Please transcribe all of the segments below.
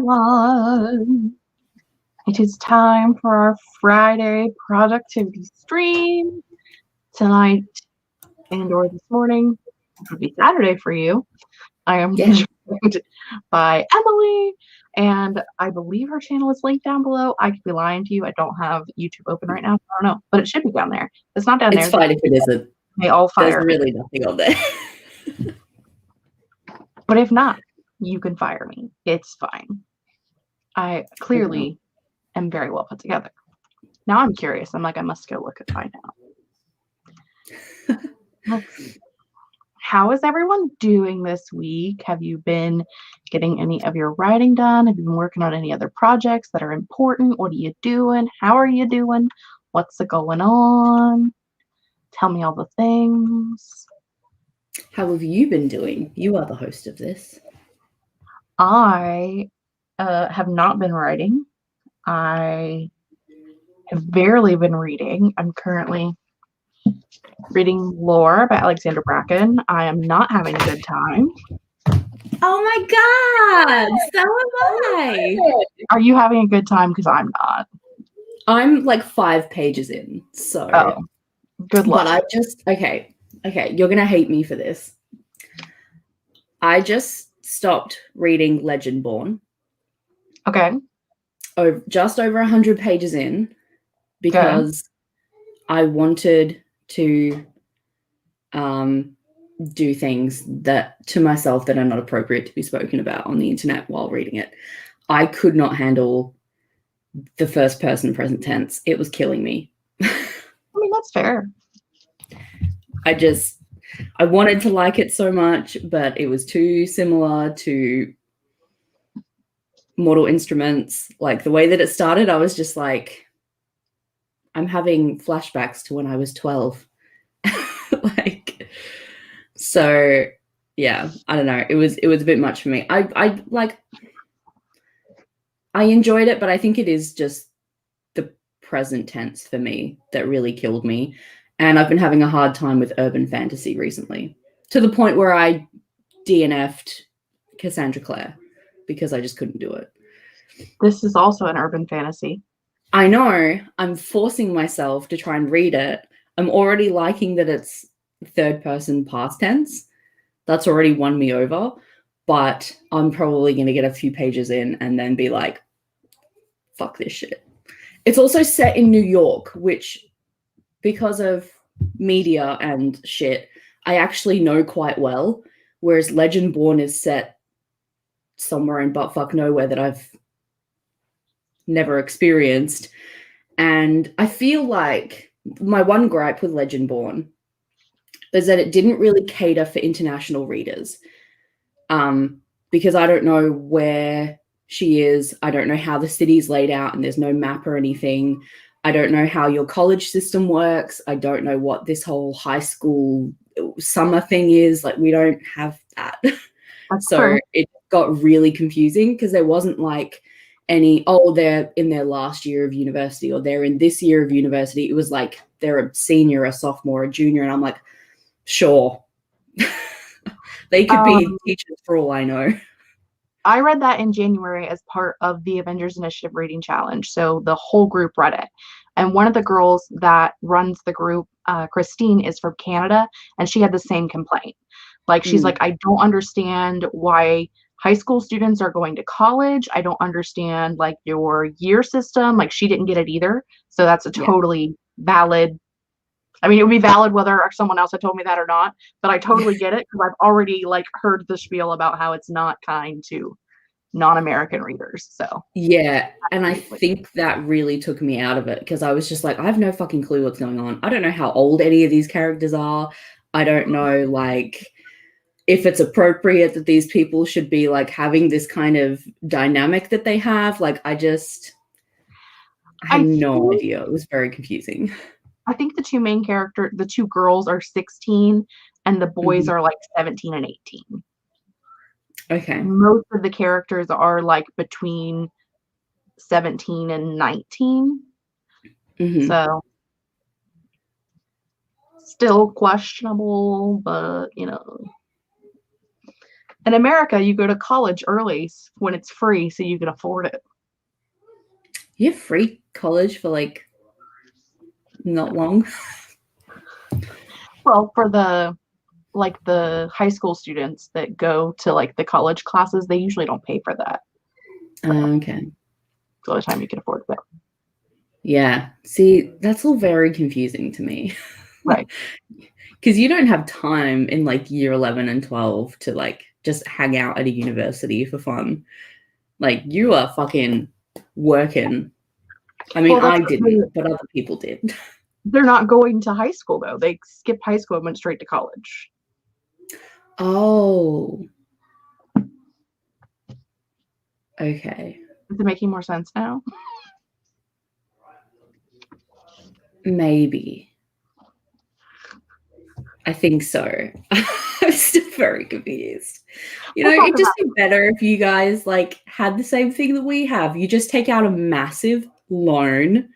everyone. It is time for our Friday productivity stream tonight and or this morning. It would be Saturday for you. I am joined by Emily, and I believe her channel is linked down below. I could be lying to you. I don't have YouTube open right now. I don't know, but it should be down there. It's not down there. It's fine if it isn't. They all fire. There's really nothing on there. But if not, you can fire me. It's fine. I clearly am very well put together. Now I'm curious. I'm like, I must go look and find out. How is everyone doing this week? Have you been getting any of your writing done? Have you been working on any other projects that are important? What are you doing? How are you doing? What's going on? Tell me all the things. How have you been doing? You are the host of this. I have not been writing. I have barely been reading. I'm currently reading Lore by Alexander Bracken. I am not having a good time. Oh my God, so am I. Are you having a good time? Because I'm not. I'm like 5 pages in, so good luck. But I just okay, you're gonna hate me for this. I just stopped reading Legendborn. Okay. Oh, just over 100 pages in, because I wanted to do things that to myself that are not appropriate to be spoken about on the internet while reading it. I could not handle the first person present tense. It was killing me. I mean, that's fair. I wanted to like it so much, but it was too similar to Mortal Instruments. Like the way that it started, I was just like, I'm having flashbacks to when I was 12. So yeah, I don't know. It was a bit much for me. I enjoyed it, but I think it is just the present tense for me that really killed me. And I've been having a hard time with urban fantasy recently, to the point where I DNF'd Cassandra Clare because I just couldn't do it. This is also an urban fantasy. I know. I'm forcing myself to try and read it. I'm already liking that it's third person past tense. That's already won me over. But I'm probably going to get a few pages in and then be like, fuck this shit. It's also set in New York, which, because of media and shit, I actually know quite well. Whereas Legendborn is set somewhere in buttfuck nowhere that I've never experienced. And I feel like my one gripe with Legendborn is that it didn't really cater for international readers. Because I don't know where she is. I don't know how the city's laid out, and there's no map or anything. I don't know how your college system works. I don't know what this whole high school summer thing is. Like, we don't have that. So it got really confusing because there wasn't like any, they're in their last year of university or they're in this year of university. It was like they're a senior, a sophomore, a junior. And I'm like, sure. They could be teachers for all I know. I read that in January as part of the Avengers Initiative Reading Challenge. So the whole group read it. And one of the girls that runs the group, Christine, is from Canada, and she had the same complaint. Like, she's like, I don't understand why high school students are going to college. I don't understand, like, your year system. Like, she didn't get it either. So that's a totally valid. I mean, it would be valid whether someone else had told me that or not, but I totally get it because I've already like heard the spiel about how it's not kind to non-American readers. So yeah, and I think that really took me out of it because I was just like, I have no fucking clue what's going on. I don't know how old any of these characters are. I don't know, like, if it's appropriate that these people should be like having this kind of dynamic that they have. Like, I had no idea. It was very confusing. I think the the two girls are 16 and the boys are like 17 and 18. Okay. Most of the characters are like between 17 and 19. So still questionable, but you know, In America, you go to college early when it's free, so you can afford it. You have free college for like not long. Well, for the high school students that go to like the college classes, they usually don't pay for that. Okay. The only time you can afford it. Yeah. See, that's all very confusing to me. Right. Because you don't have time in like year 11 and 12 to like just hang out at a university for fun. Like you are fucking working. I mean, Well, I didn't, but other people did. They're not going to high school though. They skipped high school and went straight to college. Oh. Okay. Is it making more sense now? Maybe. I think so. I'm still very confused. You know, it'd just be better if you guys like had the same thing that we have. You just take out a massive loan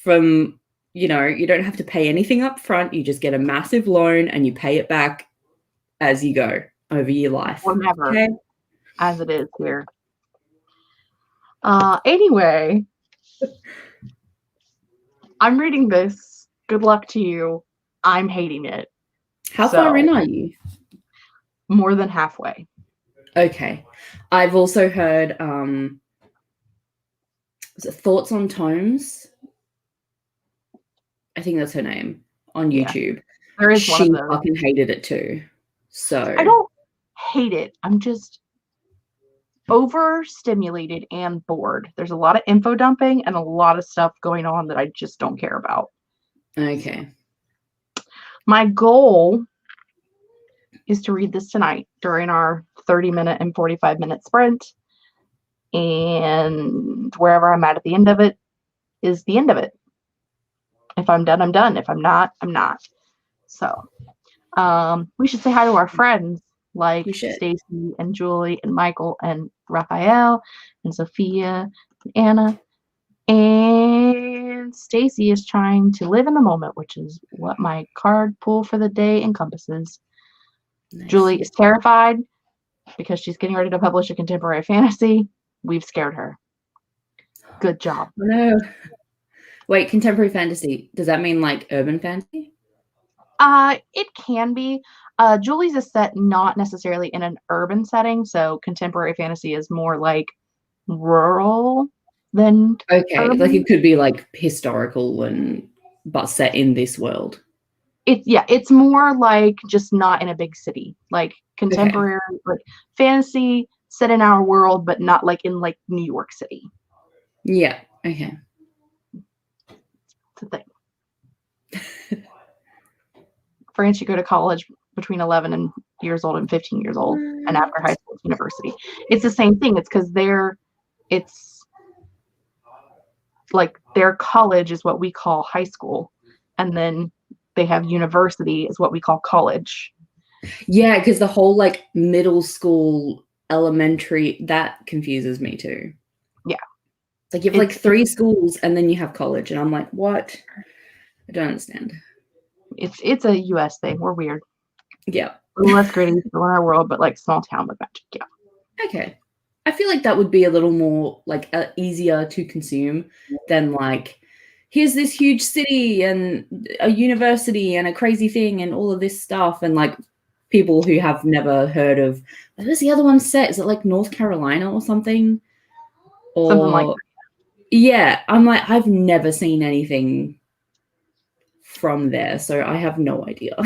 from, you know, you don't have to pay anything up front. You just get a massive loan and you pay it back as you go over your life. Whenever, okay? As it is here. Anyway, I'm reading this. Good luck to you. I'm hating it. How far in are you? More than halfway. Okay. I've also heard was it Thoughts on Tomes? I think that's her name on YouTube. Yeah. There is one of she those. Fucking hated it too. So I don't hate it. I'm just overstimulated and bored. There's a lot of info dumping and a lot of stuff going on that I just don't care about. Okay. My goal is to read this tonight during our 30-minute and 45-minute sprint. And wherever I'm at the end of it is the end of it. If I'm done, I'm done. If I'm not, I'm not. So we should say hi to our friends like Stacy and Julie and Michael and Raphael and Sophia and Anna. And Stacy is trying to live in the moment, which is what my card pull for the day encompasses. Nice. Julie is terrified because she's getting ready to publish a contemporary fantasy. We've scared her. Good job. No. Wait, contemporary fantasy. Does that mean like urban fantasy? It can be. Julie's is set not necessarily in an urban setting, so contemporary fantasy is more like rural than urban. Like it could be like historical and but set in this world. It's more like just not in a big city. Like contemporary like fantasy set in our world, but not like in like New York City. Yeah. Okay. It's a thing. France, you go to college between 11 years old and 15 years old, and after high school, it's university. It's the same thing. It's because it's like their college is what we call high school, and then they have university is what we call college. Yeah, because the whole like middle school, elementary, that confuses me too. Yeah. Like you have like 3 schools and then you have college, and I'm like, what? I don't understand. It's a US thing. We're weird. Yeah. Less gritty in our world, but like small town with magic. Yeah. Okay. I feel like that would be a little more like easier to consume than like, here's this huge city and a university and a crazy thing and all of this stuff, and like people who have never heard of, where's the other one set? Is it like North Carolina or something? Or something like that. Yeah, I'm like, I've never seen anything from there, so I have no idea.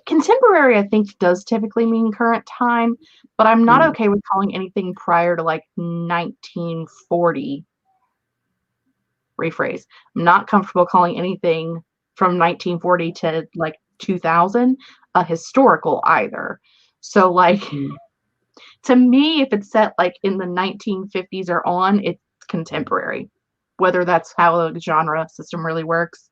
Contemporary, I think, does typically mean current time, but I'm not okay with calling anything prior to like 1940. Rephrase. I'm not comfortable calling anything from 1940 to like 2000 a historical either. So like to me, if it's set like in the 1950s or on, it's contemporary. Whether that's how the genre system really works,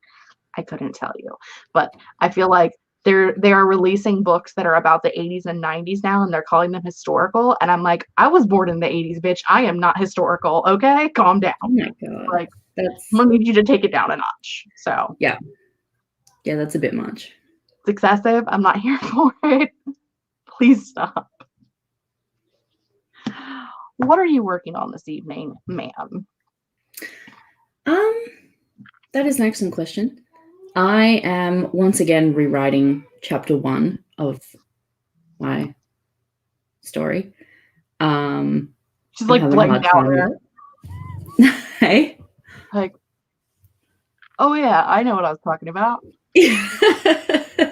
I couldn't tell you. But I feel like they are releasing books that are about the 80s and 90s now, and they're calling them historical. And I'm like, I was born in the 80s, bitch. I am not historical. Okay, calm down. Oh my god, like I'm gonna need you to take it down a notch. So yeah, that's a bit much. It's excessive. I'm not here for it. Please stop. What are you working on this evening, ma'am? That is an excellent question. I am once again rewriting chapter 1 of my story. She's like blanked out there. Hey? Like, oh yeah, I know what I was talking about. It's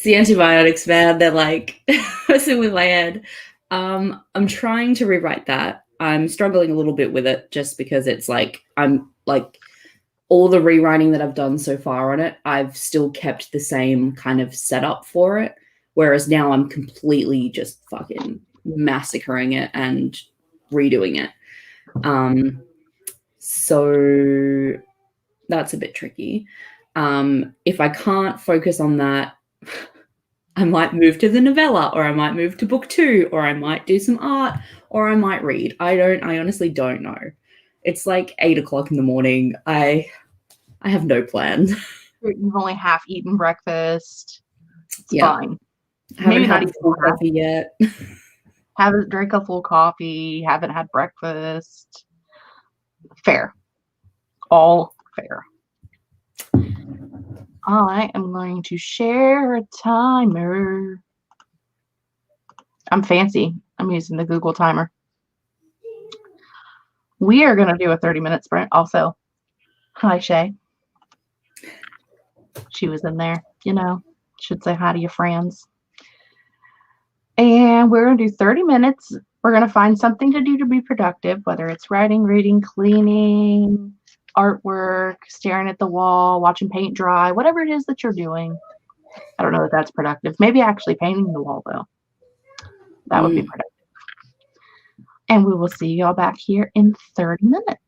the antibiotics, man. They're like messing with my head. I'm trying to rewrite that. I'm struggling a little bit with it just because it's like I'm like all the rewriting that I've done so far on it, I've still kept the same kind of setup for it. Whereas now I'm completely just fucking massacring it and redoing it. So that's a bit tricky. If I can't focus on that, I might move to the novella, or I might move to book 2, or I might do some art, or I might read. I honestly don't know. It's like 8 o'clock in the morning. I have no plans. You've only half eaten breakfast. It's fine. Haven't had a full coffee yet. Haven't drank a full coffee. Haven't had breakfast. Fair. All fair. I am going to share a timer. I'm fancy. I'm using the Google timer. We are going to do a 30-minute sprint also. Hi, Shay. She was in there, you know. Should say hi to your friends. And we're going to do 30 minutes. We're going to find something to do to be productive, whether it's writing, reading, cleaning, artwork, staring at the wall, watching paint dry, whatever it is that you're doing. I don't know if that's productive. Maybe actually painting the wall, though. That would be productive. And we will see y'all back here in 30 minutes.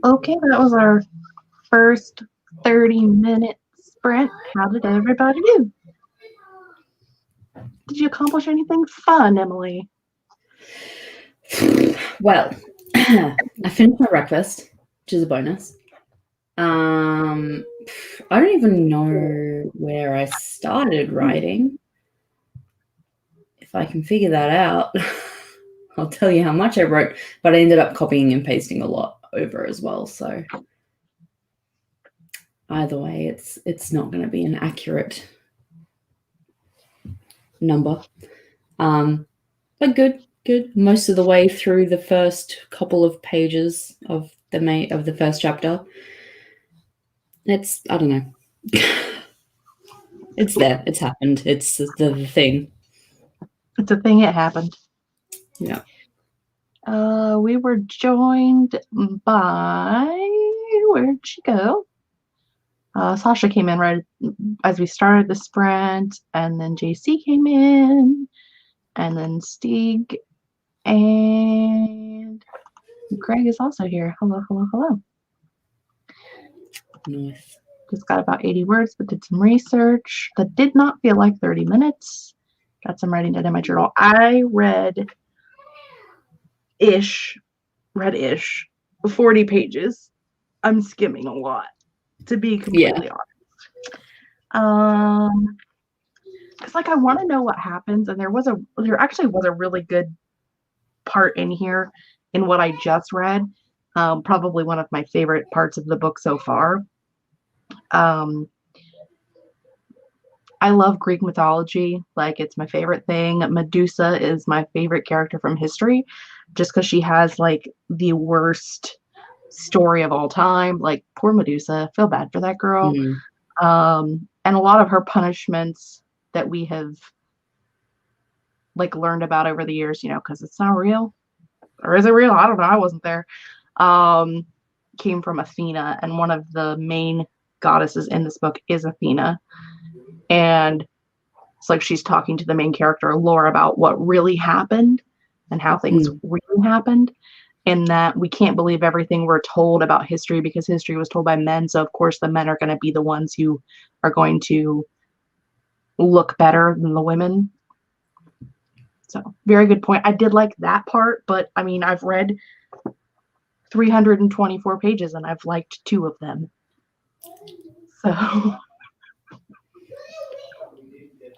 Okay, that was our first 30-minute sprint. How did everybody do? Did you accomplish anything fun, Emily? Well, I finished my breakfast, which is a bonus. I don't even know where I started writing. If I can figure that out, I'll tell you how much I wrote, but I ended up copying and pasting a lot over as well. So either way, it's not going to be an accurate number. But good. Most of the way through the first couple of pages of the first chapter. I don't know. It's there. It's happened. It's the thing. It's a thing. It happened. Yeah. We were joined by, where'd she go? Sasha came in right as we started the sprint, and then JC came in, and then Stieg, and Greg is also here. Hello. Nice. Just got about 80 words, but did some research. That did not feel like 30 minutes. Got some writing done in my journal. I read 40 pages. I'm skimming a lot, to be completely honest. Because I want to know what happens, and there actually was a really good part in here in what I just read. Probably one of my favorite parts of the book so far. I love Greek mythology. Like, it's my favorite thing. Medusa is my favorite character from history, just because she has like the worst story of all time. Like, poor Medusa. I feel bad for that girl. And a lot of her punishments that we have like learned about over the years, because it's not real. Or is it real? I don't know. I wasn't there. Came from Athena, and one of the main goddesses in this book is Athena. And it's like she's talking to the main character, Laura, about what really happened and how things really happened. And that we can't believe everything we're told about history, because history was told by men. So, of course, the men are going to be the ones who are going to look better than the women. So, very good point. I did like that part, but I mean, I've read 324 pages and I've liked 2 of them. So...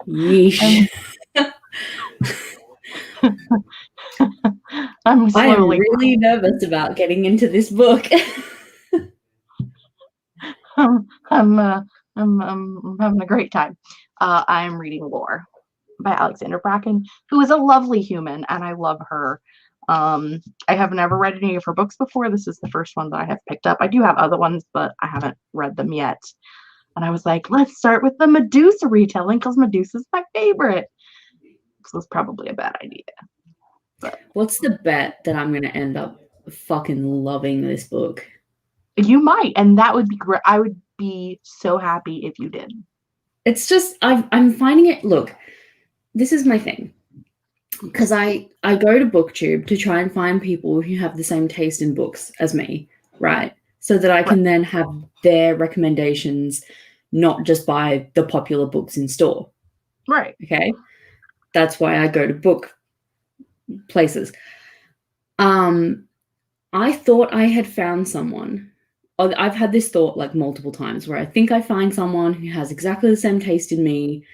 Yeesh. I'm really nervous about getting into this book. I'm having a great time. I'm reading Lore by Alexandra Bracken, who is a lovely human, and I love her. I have never read any of her books before. This is the first one that I have picked up. I do have other ones, but I haven't read them yet. And I was like, let's start with the Medusa retelling, because Medusa's my favorite. So it's probably a bad idea. But what's the bet that I'm going to end up fucking loving this book? You might, and that would be great. I would be so happy if you did. It's just, I'm finding it, look, this is my thing. Because I go to BookTube to try and find people who have the same taste in books as me, right? So that I can then have their recommendations, not just buy the popular books in store. Right. Okay? That's why I go to book places. I thought I had found someone. I've had this thought like multiple times where I think I find someone who has exactly the same taste in me,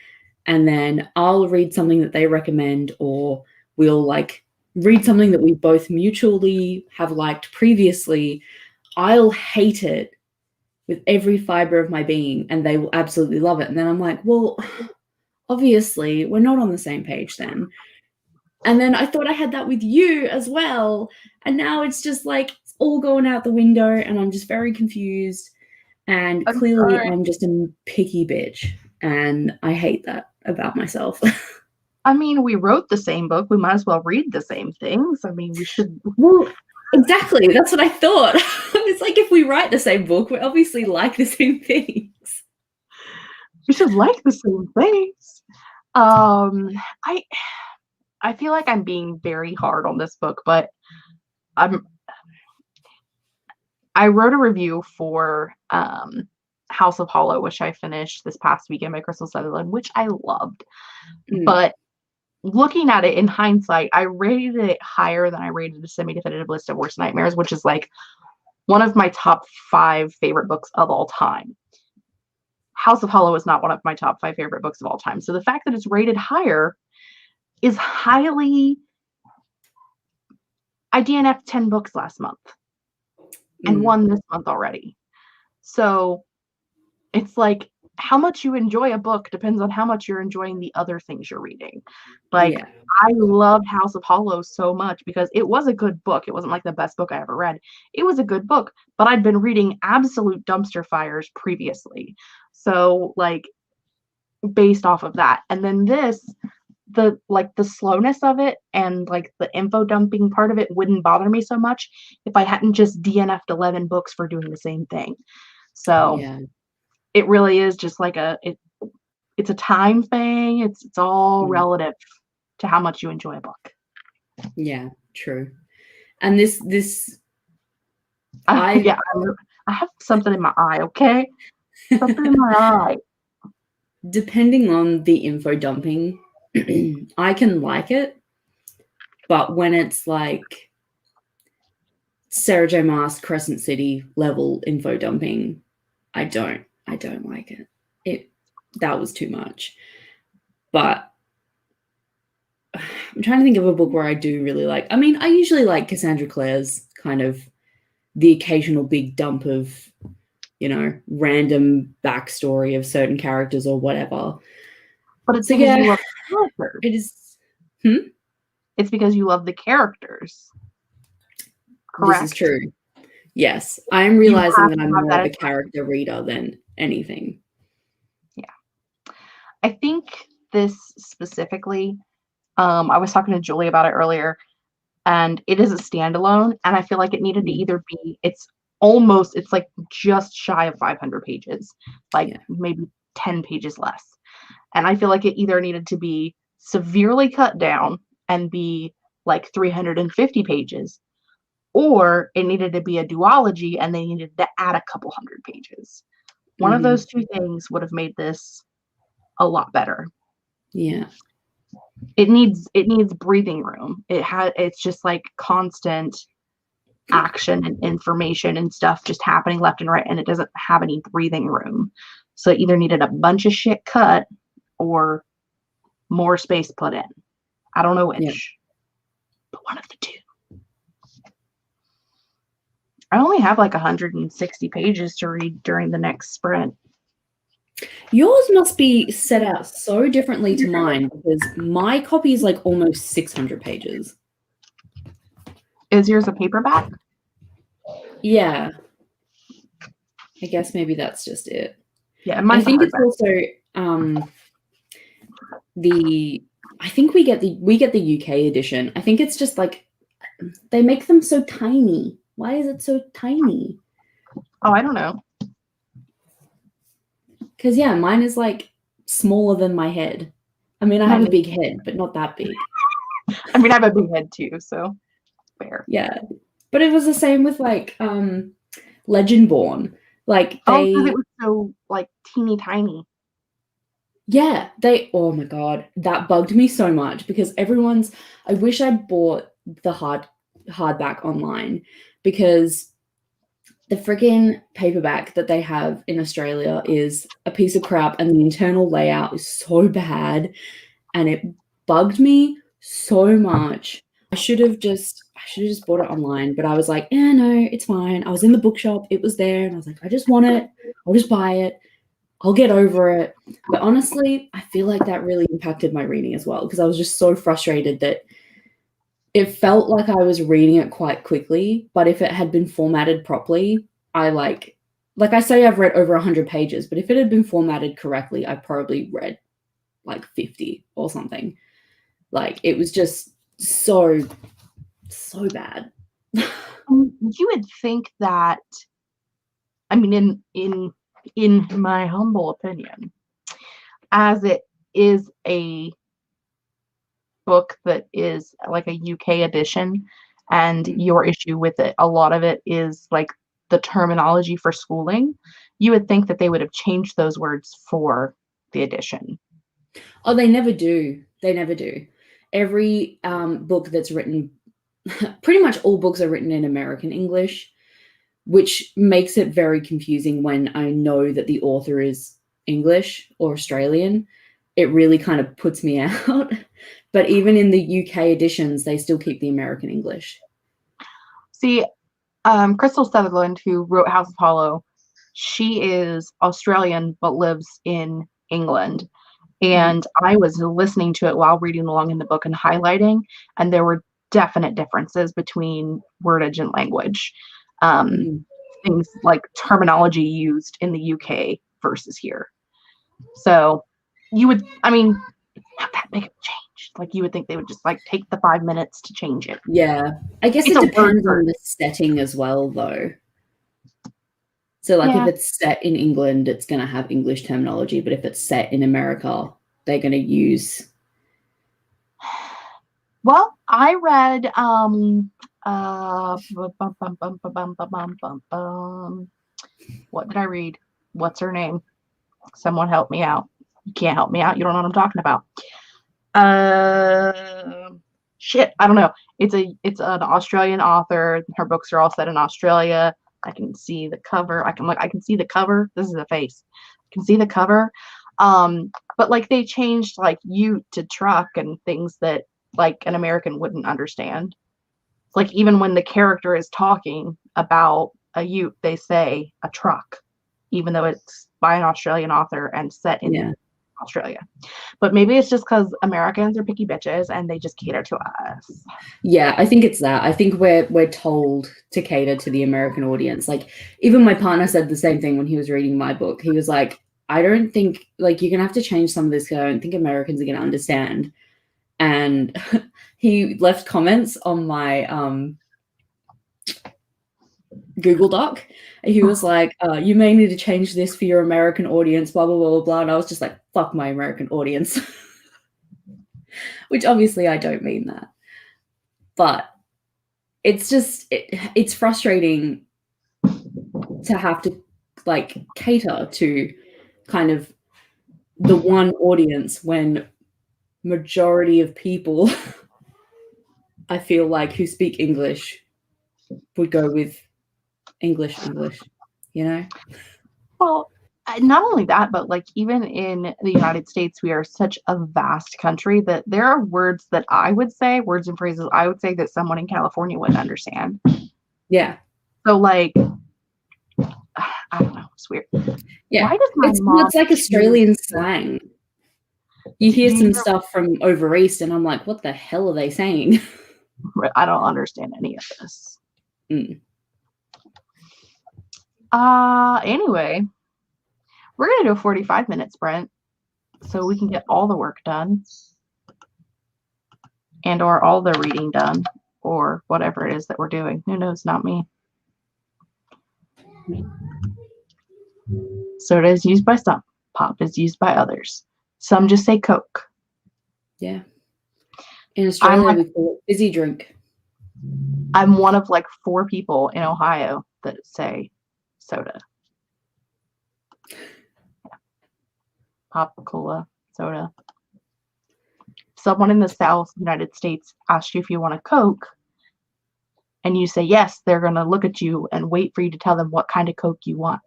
and then I'll read something that they recommend, or we'll like read something that we both mutually have liked previously. I'll hate it with every fiber of my being, and they will absolutely love it. And then I'm like, well, obviously we're not on the same page then. And then I thought I had that with you as well. And now it's just like, it's all going out the window, and I'm just very confused. And clearly I'm just a picky bitch. And I hate that about myself. I mean, we wrote the same book. We might as well read the same things. I mean, we should. Well, exactly. That's what I thought. It's like, if we write the same book, we obviously like the same things. We should like the same things. I feel like I'm being very hard on this book, but I wrote a review for House of Hollow, which I finished this past weekend by Crystal Sutherland, which I loved. But looking at it in hindsight, I rated it higher than I rated the Semi-Definitive List of Worst Nightmares, which is like one of my top 5 favorite books of all time. House of Hollow is not one of my top 5 favorite books of all time. So the fact that it's rated higher is highly... I DNF'd 10 books last month and 1 this month already. So it's like, how much you enjoy a book depends on how much you're enjoying the other things you're reading. Like, I loved House of Hollow so much because it was a good book. It wasn't like the best book I ever read. It was a good book, but I'd been reading absolute dumpster fires previously. So, like, based off of that. And then this, the slowness of it and like the info dumping part of it wouldn't bother me so much if I hadn't just DNF'd 11 books for doing the same thing. So it really is just like it's a time thing. It's all relative to how much you enjoy a book. Yeah, true. And this I have something in my eye, okay? Something in my eye. Depending on the info dumping, I can like it, but when it's like Sarah J. Maas, Crescent City level info dumping, I don't like it. That was too much. But I'm trying to think of a book where I do really like. I mean, I usually like Cassandra Clare's kind of the occasional big dump of, random backstory of certain characters or whatever. But it's because you love the characters. It is. It's because you love the characters. Correct. This is true. Yes, I'm realizing that I'm more of a character reader than anything. Yeah. I think this specifically, I was talking to Julie about it earlier, and it is a standalone, and I feel like it needed to either be, it's like just shy of 500 pages, maybe 10 pages less. And I feel like it either needed to be severely cut down and be like 350 pages, or it needed to be a duology and they needed to add a couple hundred pages. One of those two things would have made this a lot better. Yeah. It needs breathing room. It's just like constant action and information and stuff just happening left and right, and it doesn't have any breathing room. So it either needed a bunch of shit cut or more space put in. I don't know which, but one of the two. I only have like 160 pages to read during the next sprint. Yours must be set out so differently to mine because my copy is like almost 600 pages. Is yours a paperback? Yeah. I guess maybe that's just it. Yeah, I think it's also I think we get the UK edition. I think it's just like they make them so tiny. Why is it so tiny? Oh, I don't know. Because mine is like smaller than my head. I mean, I have a big head, but not that big. I mean, I have a big head too, so fair. Yeah, but it was the same with like Legendborn. Like because it was so like teeny tiny. Yeah, oh my god, that bugged me so much because I wish I'd bought the hardback online because the freaking paperback that they have in Australia is a piece of crap and the internal layout is so bad and it bugged me so much. I should have just bought it online, but I was like, no, it's fine. I was in the bookshop, it was there, and I was like, I just want it. I'll just buy it. I'll get over it. But honestly, I feel like that really impacted my reading as well because I was just so frustrated that it felt like I was reading it quite quickly, but if it had been formatted properly, I like I say I've read over 100 pages, but if it had been formatted correctly, I probably read like 50 or something. Like it was just so bad. You would think that, I mean, in my humble opinion, as it is a book that is like a UK edition and your issue with it, a lot of it is like the terminology for schooling, you would think that they would have changed those words for the edition. Oh, they never do. They never do. Every book that's written, pretty much all books are written in American English, which makes it very confusing when I know that the author is English or Australian. It really kind of puts me out. But even in the UK editions, they still keep the American English. See, Crystal Sutherland, who wrote House of Hollow, she is Australian but lives in England. And I was listening to it while reading along in the book and highlighting, and there were definite differences between wordage and language. Things like terminology used in the UK versus here. So you would, I mean, it's not that big of a change. Like you would think they would just like take the 5 minutes to change it. Yeah. I guess it depends on the setting as well, though. So like if it's set in England, it's going to have English terminology, but if it's set in America, they're going to use. Well, I read what did I read? What's her name? Someone help me out. You can't help me out. You don't know what I'm talking about. Shit, I don't know. It's an Australian author. Her books are all set in Australia. I can see the cover. I can see the cover. This is a face. I can see the cover. But like they changed like ute to truck and things that like an American wouldn't understand. Like even when the character is talking about a ute, they say a truck, even though it's by an Australian author and set in Australia. But maybe it's just because Americans are picky bitches and they just cater to us. Yeah, I think it's that. I think we're told to cater to the American audience. Like even my partner said the same thing when he was reading my book. He was like, I don't think like you're gonna have to change some of this because I don't think Americans are gonna understand. And he left comments on my Google Doc. He was like, you may need to change this for your American audience, blah, blah, blah, blah, blah. And I was just like, fuck my American audience. Which obviously I don't mean that. But it's just, it's frustrating to have to like cater to kind of the one audience when majority of people, I feel like, who speak English would go with English, you know? Well, not only that, but like even in the United States, we are such a vast country that there are words that I would say, words and phrases I would say that someone in California wouldn't understand. Yeah. So like, I don't know, it's weird. Yeah. Why does my mom it's like Australian slang. You hear some stuff from over east and I'm like, what the hell are they saying? I don't understand any of this. Anyway, we're gonna do a 45 minute sprint so we can get all the work done and or all the reading done or whatever it is that we're doing. Who knows? Not me. Soda is used by some. Pop is used by others. Some just say Coke. Yeah. In Australia, we call it fizzy drink. I'm one of like 4 people in Ohio that say soda. Yeah. Pop, cola, soda. Someone in the South United States asks you if you want a Coke, and you say yes, they're going to look at you and wait for you to tell them what kind of Coke you want.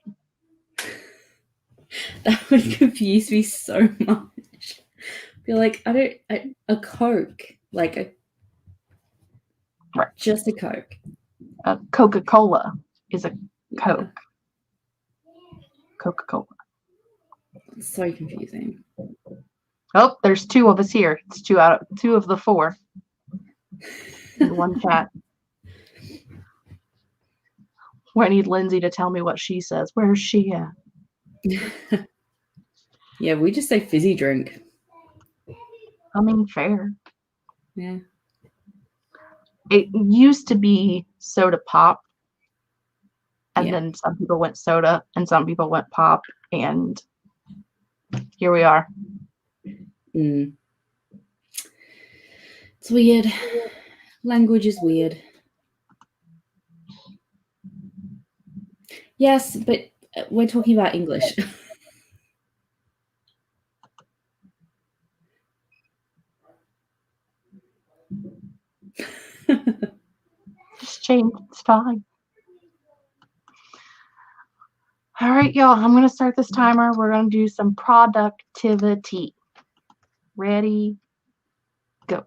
That would confuse me so much. Be like, a Coke, like just a Coke. A Coca-Cola is a Coke. Coca-Cola. It's so confusing. Oh, there's 2 of us here. It's 2 of the 4 in one chat. I need Lindsay to tell me what she says. Where's she at? Yeah, we just say fizzy drink. I mean, fair. Yeah. It used to be soda pop. And then some people went soda and some people went pop. And here we are. It's weird. Language is weird. Yes, but we're talking about English. Just change. It's fine. All right, y'all. I'm going to start this timer. We're going to do some productivity. Ready? Go.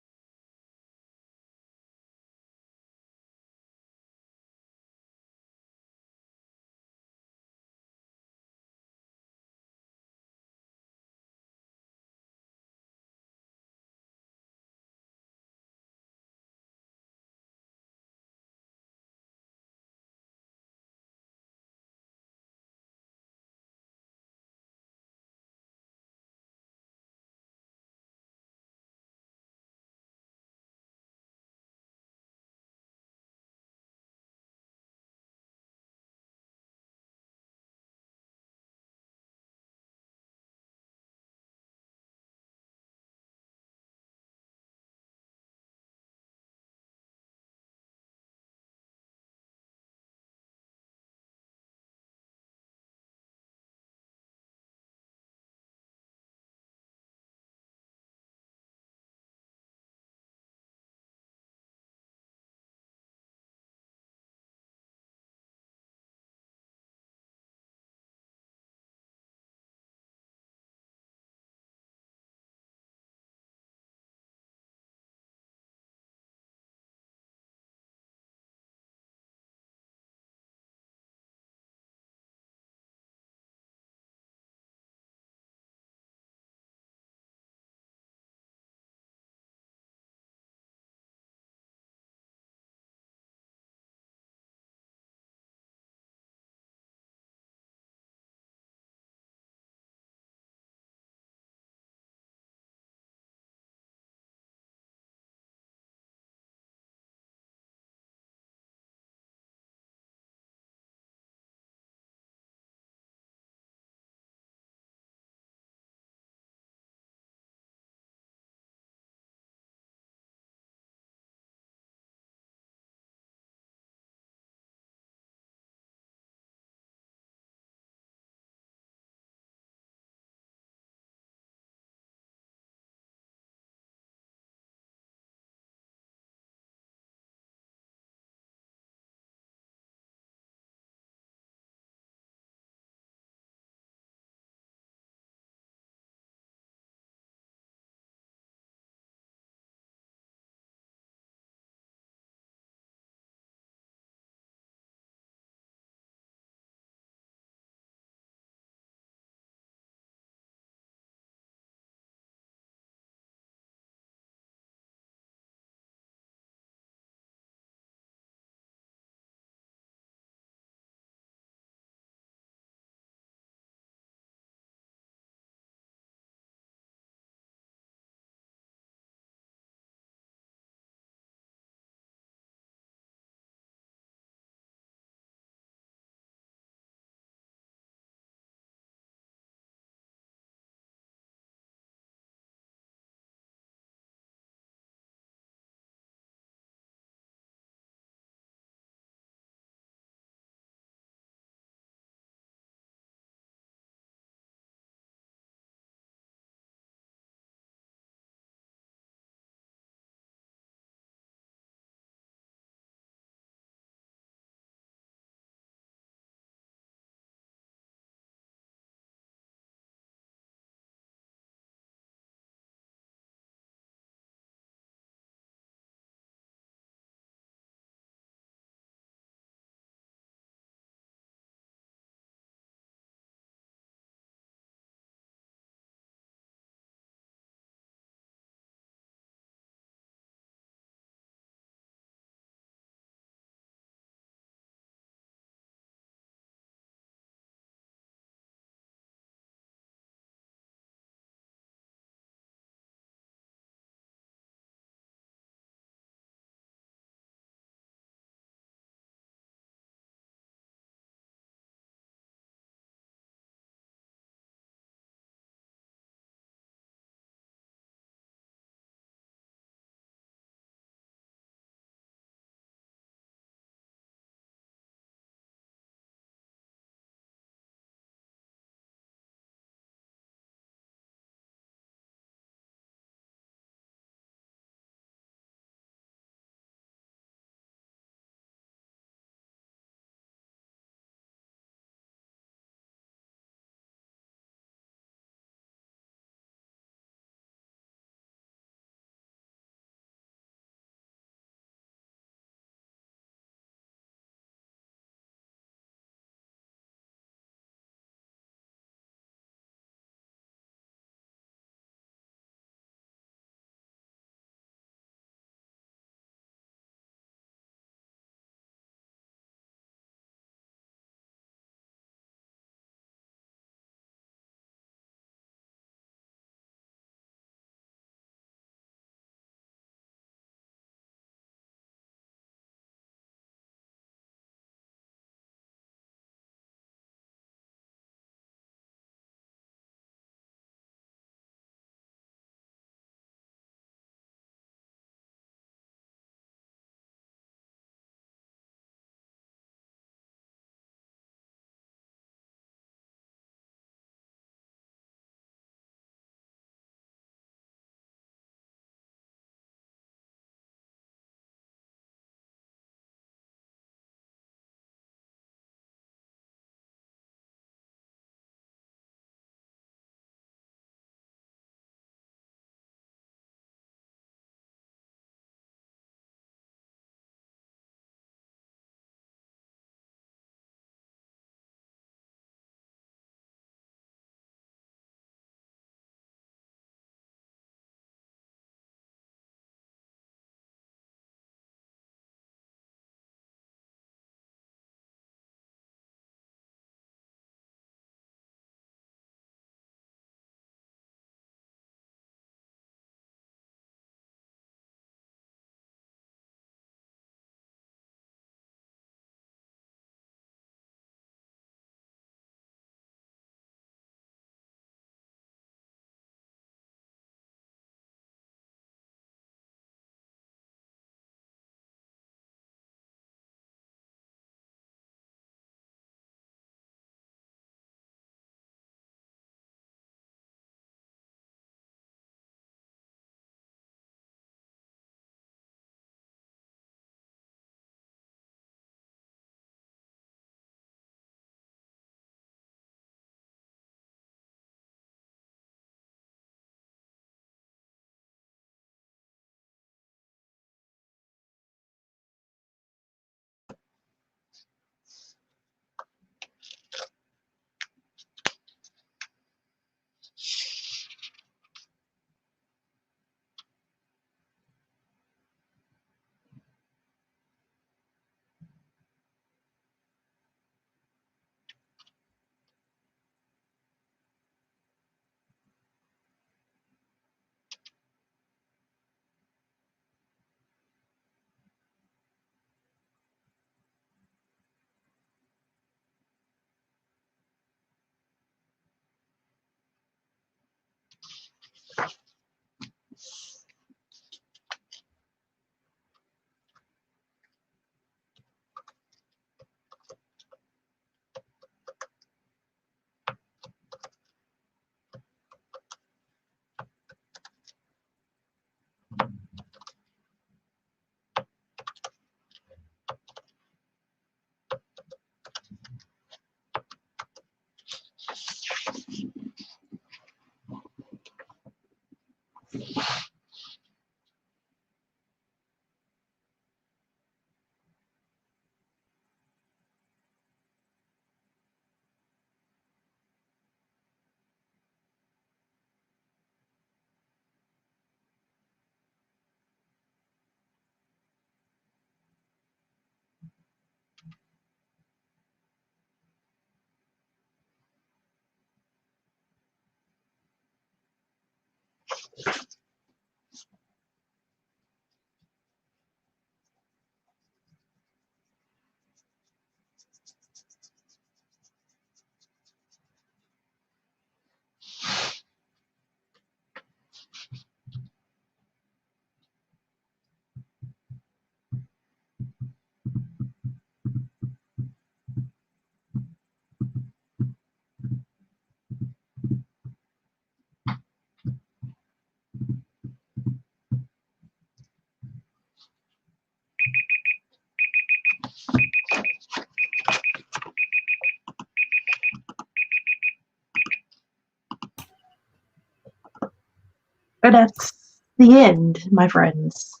And that's the end, my friends.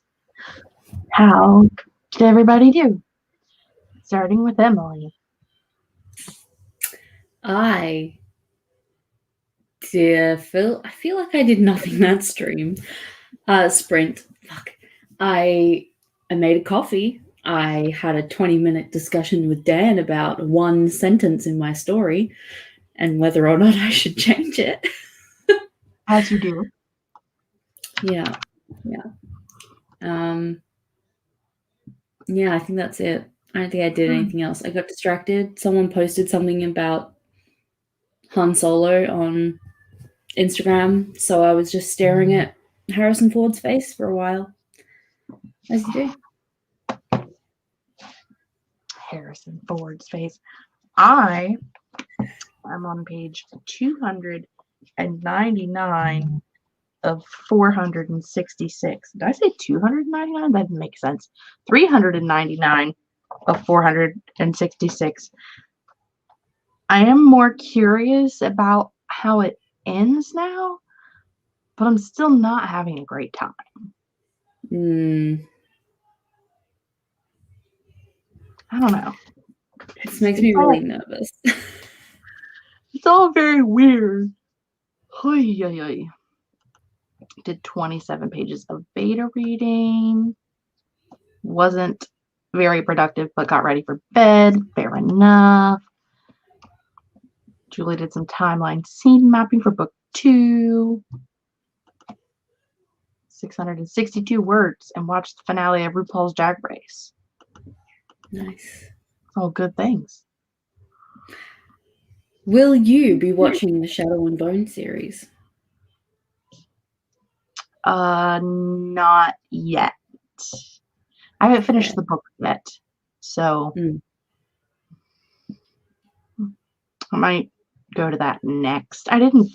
How did everybody do? Starting with Emily. I feel like I did nothing that stream. Sprint. Fuck. I made a coffee. I had a 20-minute discussion with Dan about one sentence in my story and whether or not I should change it. As you do. Yeah. Yeah, I think that's it. I don't think I did anything else. I got distracted. Someone posted something about Han Solo on Instagram, so I was just staring at Harrison Ford's face for a while. As you do. Harrison Ford's face. I am on page 299 of 466. Did I say 299? That didn't make sense. 399 of 466. I am more curious about how it ends now, but I'm still not having a great time. I don't know. This makes me really nervous. It's all very weird. Did 27 pages of beta reading. Wasn't very productive, but got ready for bed. Fair enough. Julie did some timeline scene mapping for book 2. 662 words and watched the finale of RuPaul's Drag Race. Nice. All good things. Will you be watching the Shadow and Bone series? Not yet. I haven't finished the book yet, so I might go to that next. I don't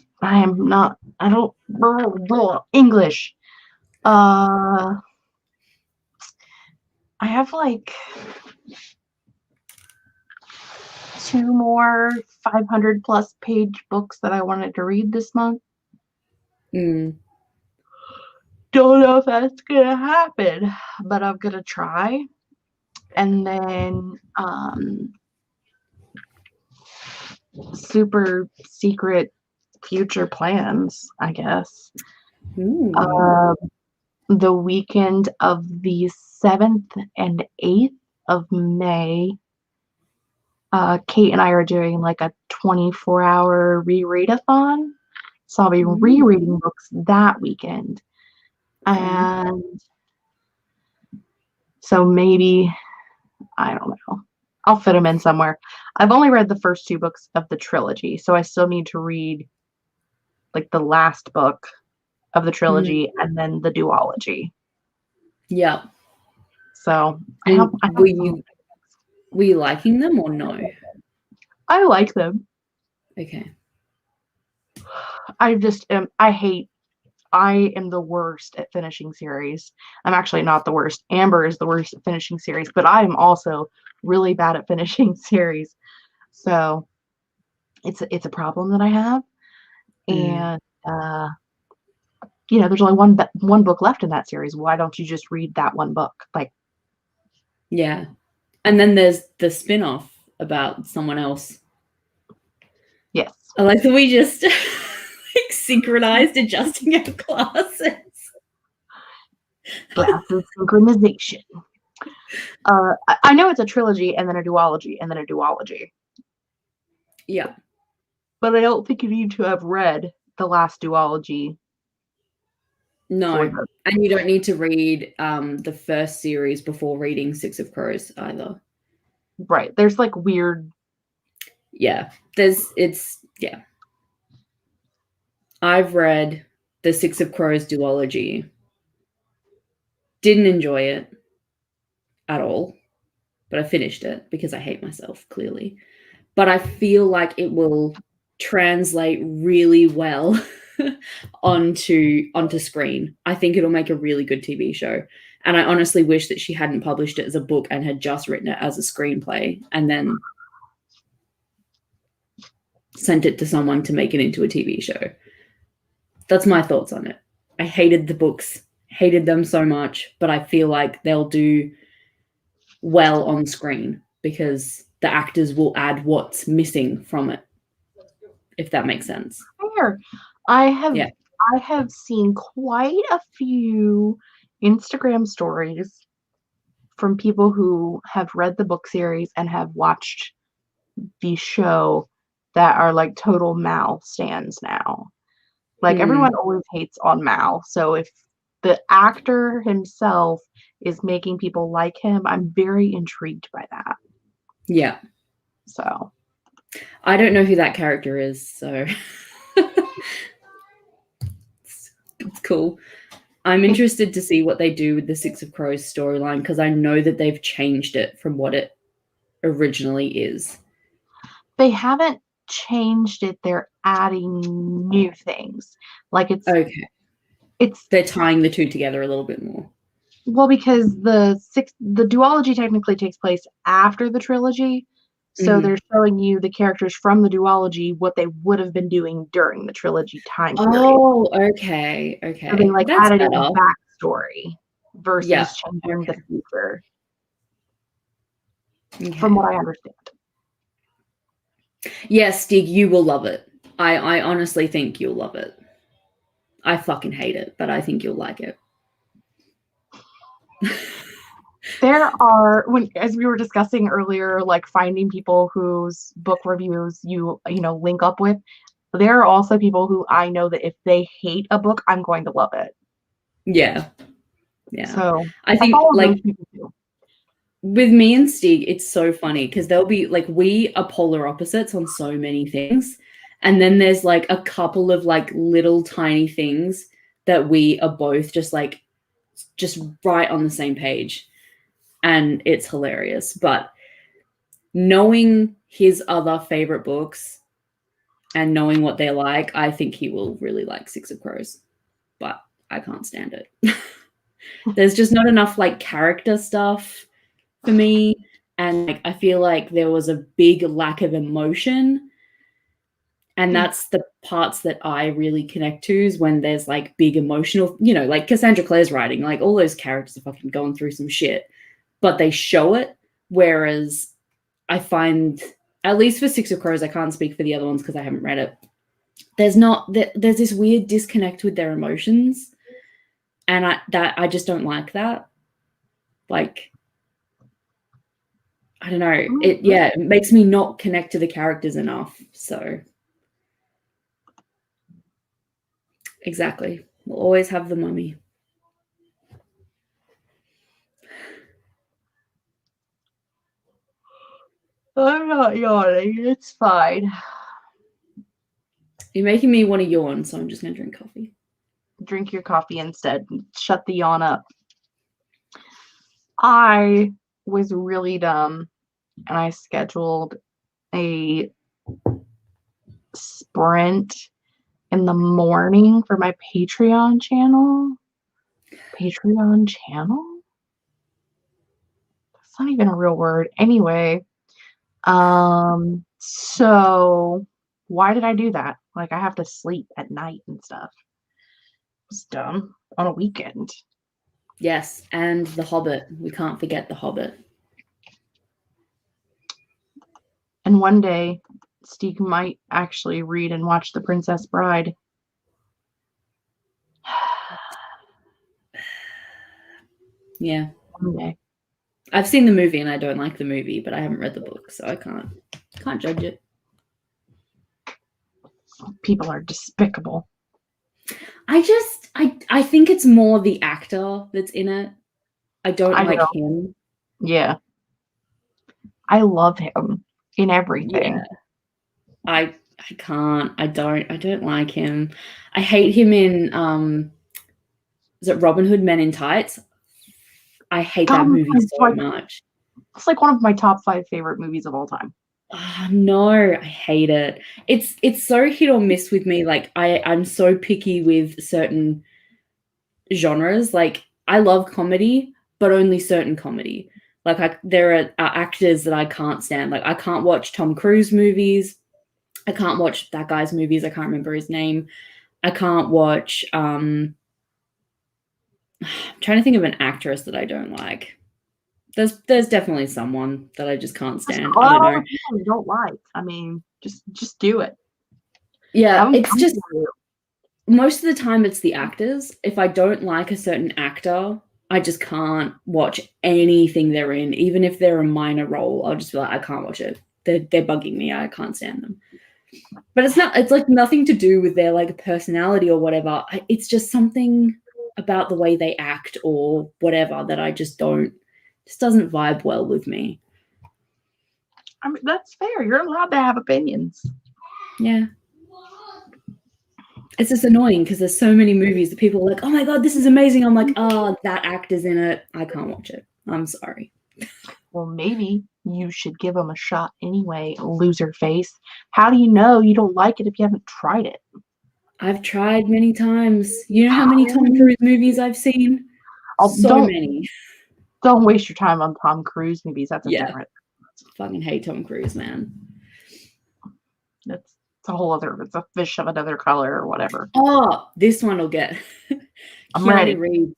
English. I have like 2 more 500 plus page books that I wanted to read this month. Don't know if that's gonna happen, but I'm gonna try. And then super secret future plans, I guess. The weekend of the 7th and 8th of May, Kate and I are doing like a 24-hour rereadathon. So I'll be rereading books that weekend. And so maybe, I don't know, I'll fit them in somewhere. I've only read the first 2 books of the trilogy, so I still need to read like the last book of the trilogy and then the duology. Yeah. So were you liking them or no? I like them. Okay. I am the worst at finishing series. I'm actually not the worst. Amber is the worst at finishing series, but I'm also really bad at finishing series. So it's a problem that I have. And there's only one book left in that series. Why don't you just read that one book? Yeah. And then there's the spin-off about someone else. Yes. I like that we just synchronized adjusting our glasses. Glasses synchronization. I know it's a trilogy and then a duology and then a duology. Yeah. But I don't think you need to have read the last duology. No. And you don't need to read the first series before reading Six of Crows either. Right. There's like weird. Yeah. I've read the Six of Crows duology. Didn't enjoy it at all, but I finished it because I hate myself, clearly. But I feel like it will translate really well onto screen. I think it'll make a really good TV show. And I honestly wish that she hadn't published it as a book and had just written it as a screenplay and then sent it to someone to make it into a TV show. That's my thoughts on it. I hated the books, hated them so much, but I feel like they'll do well on screen because the actors will add what's missing from it, if that makes sense. Fair. I have seen quite a few Instagram stories from people who have read the book series and have watched the show that are like total Mal stans now. Like everyone always hates on Mal. So if the actor himself is making people like him, I'm very intrigued by that. Yeah. So I don't know who that character is, so it's cool. I'm interested to see what they do with the Six of Crows storyline because I know that they've changed it from what it originally is. They haven't changed it. They're adding new things. Like okay. They're tying the two together a little bit more. Well, because the duology technically takes place after the trilogy. So they're showing you the characters from the duology, what they would have been doing during the trilogy time period. Oh, okay. Okay. So they like added in a backstory versus changing the future. Okay. From what I understand. Yes, Dig, you will love it. I honestly think you'll love it. I fucking hate it, but I think you'll like it. There are, as we were discussing earlier, like finding people whose book reviews you link up with. There are also people who I know that if they hate a book, I'm going to love it. Yeah. Yeah. So I think like with me and Stig, it's so funny because they'll be like, we are polar opposites on so many things. And then there's like a couple of like little tiny things that we are both just right on the same page. And it's hilarious. But knowing his other favorite books and knowing what they're like, I think he will really like Six of Crows. But I can't stand it. There's just not enough like character stuff for me. And like I feel like there was a big lack of emotion. And that's the parts that I really connect to is when there's like big emotional, like Cassandra Clare's writing, like all those characters are fucking going through some shit. But they show it, whereas I find, at least for Six of Crows, I can't speak for the other ones because I haven't read it. There's this weird disconnect with their emotions, and I just don't like that. Like, I don't know, it makes me not connect to the characters enough. So, exactly, we'll always have the mummy. I'm not yawning. It's fine. You're making me want to yawn, so I'm just going to drink coffee. Drink your coffee instead. Shut the yawn up. I was really dumb, and I scheduled a sprint in the morning for my Patreon channel. Patreon channel? That's not even a real word. Anyway. So why did I do that? Like I have to sleep at night and stuff. It's dumb on a weekend. Yes, and The Hobbit. We can't forget The Hobbit. And one day, Steve might actually read and watch The Princess Bride. Yeah. One day. I've seen the movie and I don't like the movie, but I haven't read the book, so I can't judge it. People are despicable. I think it's more the actor that's in it. I don't like him. Yeah. I love him in everything. Yeah. I don't like him. I hate him in is it Robin Hood Men in Tights? I hate that movie so much. It's like one of my top 5 favorite movies of all time. Oh, no, I hate it. It's so hit or miss with me. Like I'm so picky with certain genres. Like I love comedy, but only certain comedy. Like there are actors that I can't stand. Like I can't watch Tom Cruise movies. I can't watch that guy's movies. I can't remember his name. I can't watch I'm trying to think of an actress that I don't like. There's definitely someone that I just can't stand. I don't all know. the people you don't like. I mean, just do it. Yeah, Have them it's come just for you. most of the time it's the actors. If I don't like a certain actor, I just can't watch anything they're in, even if they're a minor role. I'll just be like, I can't watch it. They're bugging me. I can't stand them. But it's like nothing to do with their like personality or whatever. It's just something about the way they act or whatever that I just doesn't vibe well with me. I mean, that's fair. You're allowed to have opinions. Yeah. It's just annoying because there's so many movies that people are like, oh my God, this is amazing. I'm like, oh, that actor's in it. I can't watch it. I'm sorry. Well, maybe you should give them a shot anyway, loser face. How do you know you don't like it if you haven't tried it? I've tried many times. You know how many Tom Cruise movies I've seen? So many. Don't waste your time on Tom Cruise movies. That's a Yeah. different. Fucking hate Tom Cruise, man. It's a whole other. It's a fish of another color or whatever. Oh, this one will get. I'm Keanu ready. Reeves.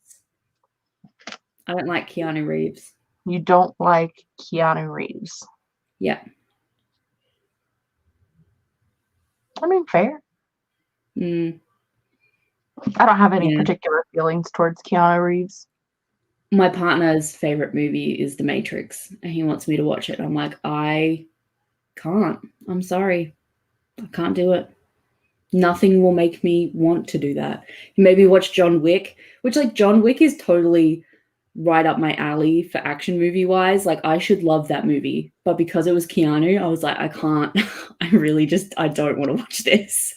I don't like Keanu Reeves. You don't like Keanu Reeves. Yeah. I mean, fair. Mm, I don't have any yeah. particular feelings towards Keanu Reeves. My partner's favorite movie is The Matrix, and he wants me to watch it. I'm like, I can't. I'm sorry. I can't do it. Nothing will make me want to do that. Maybe watch John Wick, which like John Wick is totally right up my alley for action movie wise. Like I should love that movie, but because it was Keanu, I was like, I can't. I don't want to watch this.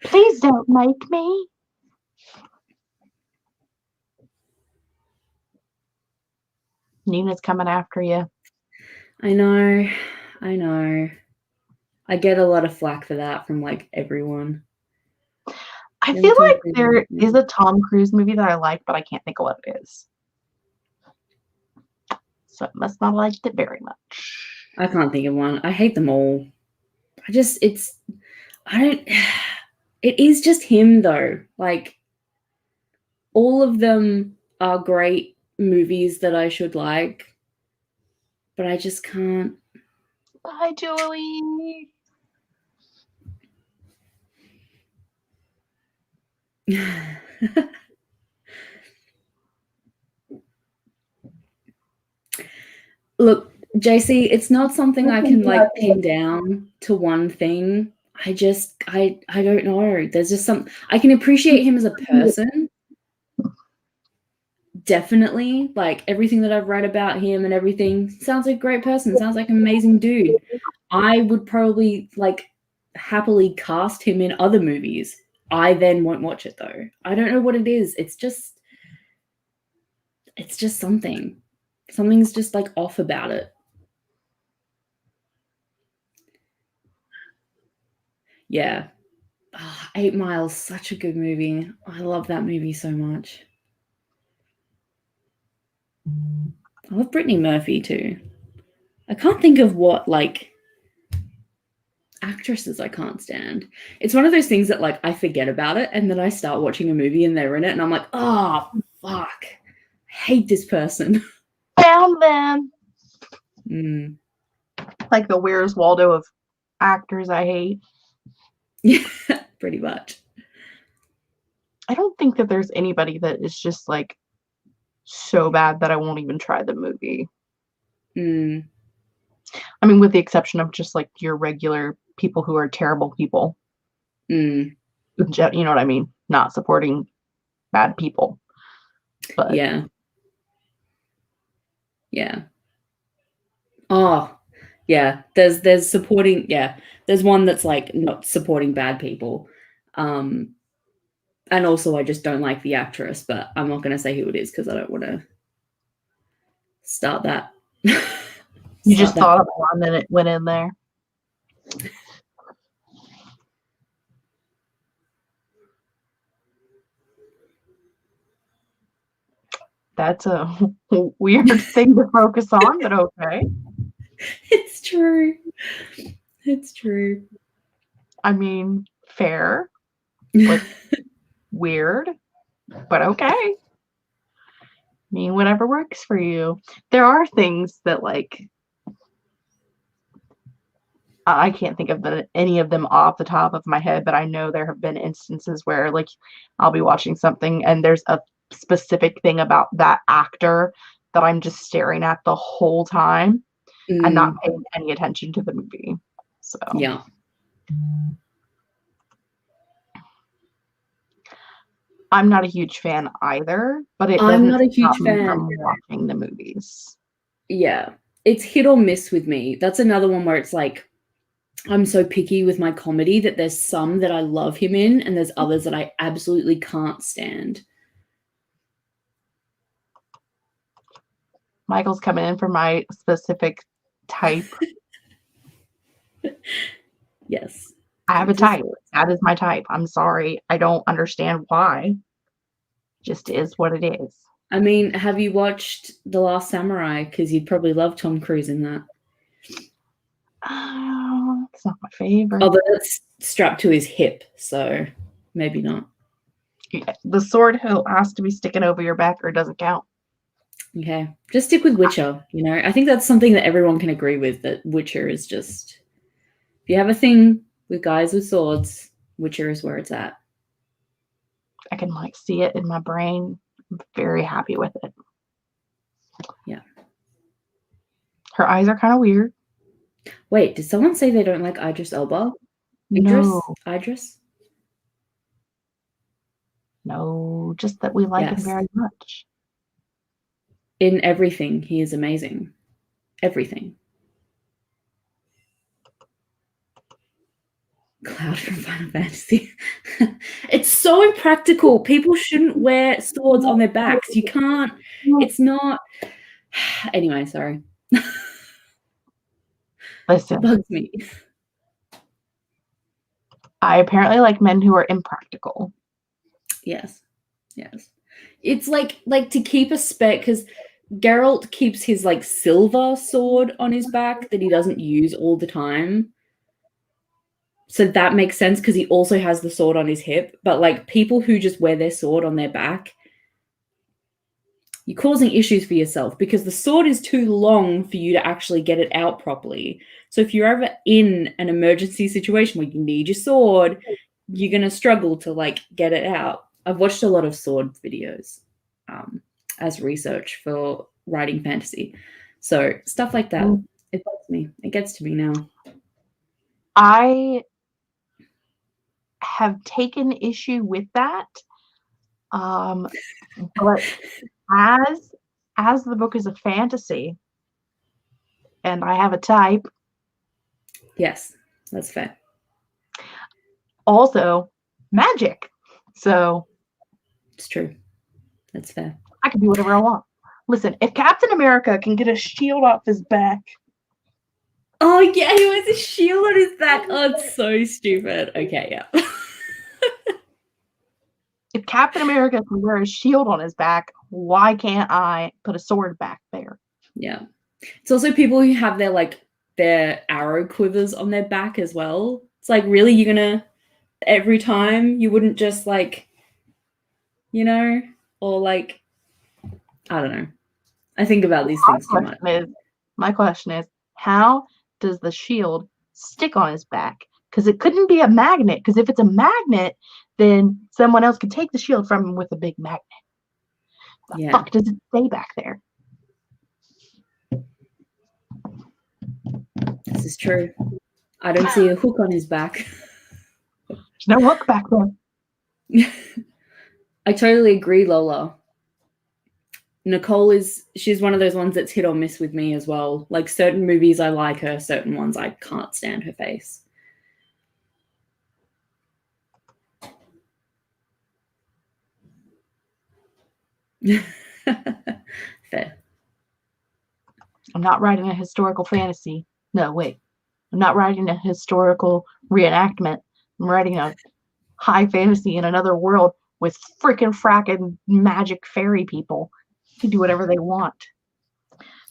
Please don't make me. Nina's coming after you. I know. I get a lot of flack for that from like everyone. I feel like there is a Tom Cruise movie that I like, but I can't think of what it is. So I must not have liked it very much. I can't think of one. I hate them all. It is just him though. Like all of them are great movies that I should like, but I just can't. Bye, Julie. Look, JC, it's not something I can like pin down to one thing. I don't know. There's just I can appreciate him as a person. Definitely. Like everything that I've read about him and everything sounds like a great person. Sounds like an amazing dude. I would probably like happily cast him in other movies. I then won't watch it though. I don't know what it is. It's just something. Something's just like off about it. Yeah. Oh, 8 Miles, such a good movie. I love that movie so much. I love Brittany Murphy too. I can't think of what like actresses I can't stand. It's one of those things that like I forget about it and then I start watching a movie and they're in it and I'm like, oh fuck. I hate this person. Found them. Like the Where's Waldo of actors I hate. Yeah, pretty much. I don't think that there's anybody that is just like so bad that I won't even try the movie. I mean, with the exception of just like your regular people who are terrible people. You know what I mean? Not supporting bad people. But yeah. Oh, yeah. There's supporting. Yeah, there's one that's like not supporting bad people. And also I just don't like the actress, but I'm not going to say who it is because I don't want to start that. You just thought of one and it went in there. That's a weird thing to focus on, but okay. It's true. It's true. I mean, fair. Like, weird, but okay. mean, whatever works for you. There are things that, like, I can't think of any of them off the top of my head, but I know there have been instances where, like, I'll be watching something and there's a specific thing about that actor that I'm just staring at the whole time and not paying any attention to the movie. So Yeah. I'm not a huge fan either, but it I'm doesn't not a huge stop me fan. from watching the movies. Yeah. It's hit or miss with me. That's another one where it's like, I'm so picky with my comedy that there's some that I love him in and there's others that I absolutely can't stand. Michael's coming in for my specific type. Yes. I have a type. That is my type. I'm sorry. I don't understand why. Just is what it is. I mean, have you watched The Last Samurai? Because you'd probably love Tom Cruise in that. Oh, it's not my favorite. Although that's strapped to his hip, so maybe not. Yeah, the sword has to be sticking over your back or it doesn't count. Okay. Just stick with Witcher, you know? I think that's something that everyone can agree with, that Witcher is just... If you have a thing with guys with swords, Witcher is where it's at. I can, like, see it in my brain. I'm very happy with it. Yeah. Her eyes are kind of weird. Wait, did someone say they don't like Idris Elba? No. Idris? No, just that we like him very much. In everything, he is amazing. Everything. Cloud from Final Fantasy. It's so impractical. People shouldn't wear swords on their backs. You can't. It's not. Anyway, sorry. Listen. It bugs me. I apparently like men who are impractical. Yes. It's like to keep a spec, because Geralt keeps his like silver sword on his back that he doesn't use all the time. So that makes sense because he also has the sword on his hip. But like people who just wear their sword on their back, you're causing issues for yourself because the sword is too long for you to actually get it out properly. So if you're ever in an emergency situation where you need your sword, you're going to struggle to like get it out. I've watched a lot of sword videos as research for writing fantasy. So stuff like that, it bugs me. It gets to me now. I have taken issue with that. But as the book is a fantasy and I have a type. Yes, that's fair. Also, magic. So it's true. That's fair. I can do whatever I want. Listen, if Captain America can get a shield off his back. Oh, yeah, he wears a shield on his back. Oh, it's so stupid. Okay, yeah. If Captain America can wear a shield on his back, why can't I put a sword back there? Yeah. It's also people who have their arrow quivers on their back as well. It's like, really, you're gonna every time you wouldn't just like, you know, or like, I don't know. I think about these things too much. My question is, how does the shield stick on his back? Because it couldn't be a magnet. Because if it's a magnet, then someone else could take the shield from him with a big magnet. The fuck does it stay back there? This is true. I don't see a hook on his back. There's no hook back there. I totally agree, Lola. Nicole she's one of those ones that's hit or miss with me as well. Like certain movies I like her, certain ones I can't stand her face. Fair. I'm not writing a historical fantasy. No, wait. I'm not writing a historical reenactment. I'm writing a high fantasy in another world with frickin' magic fairy people who do whatever they want.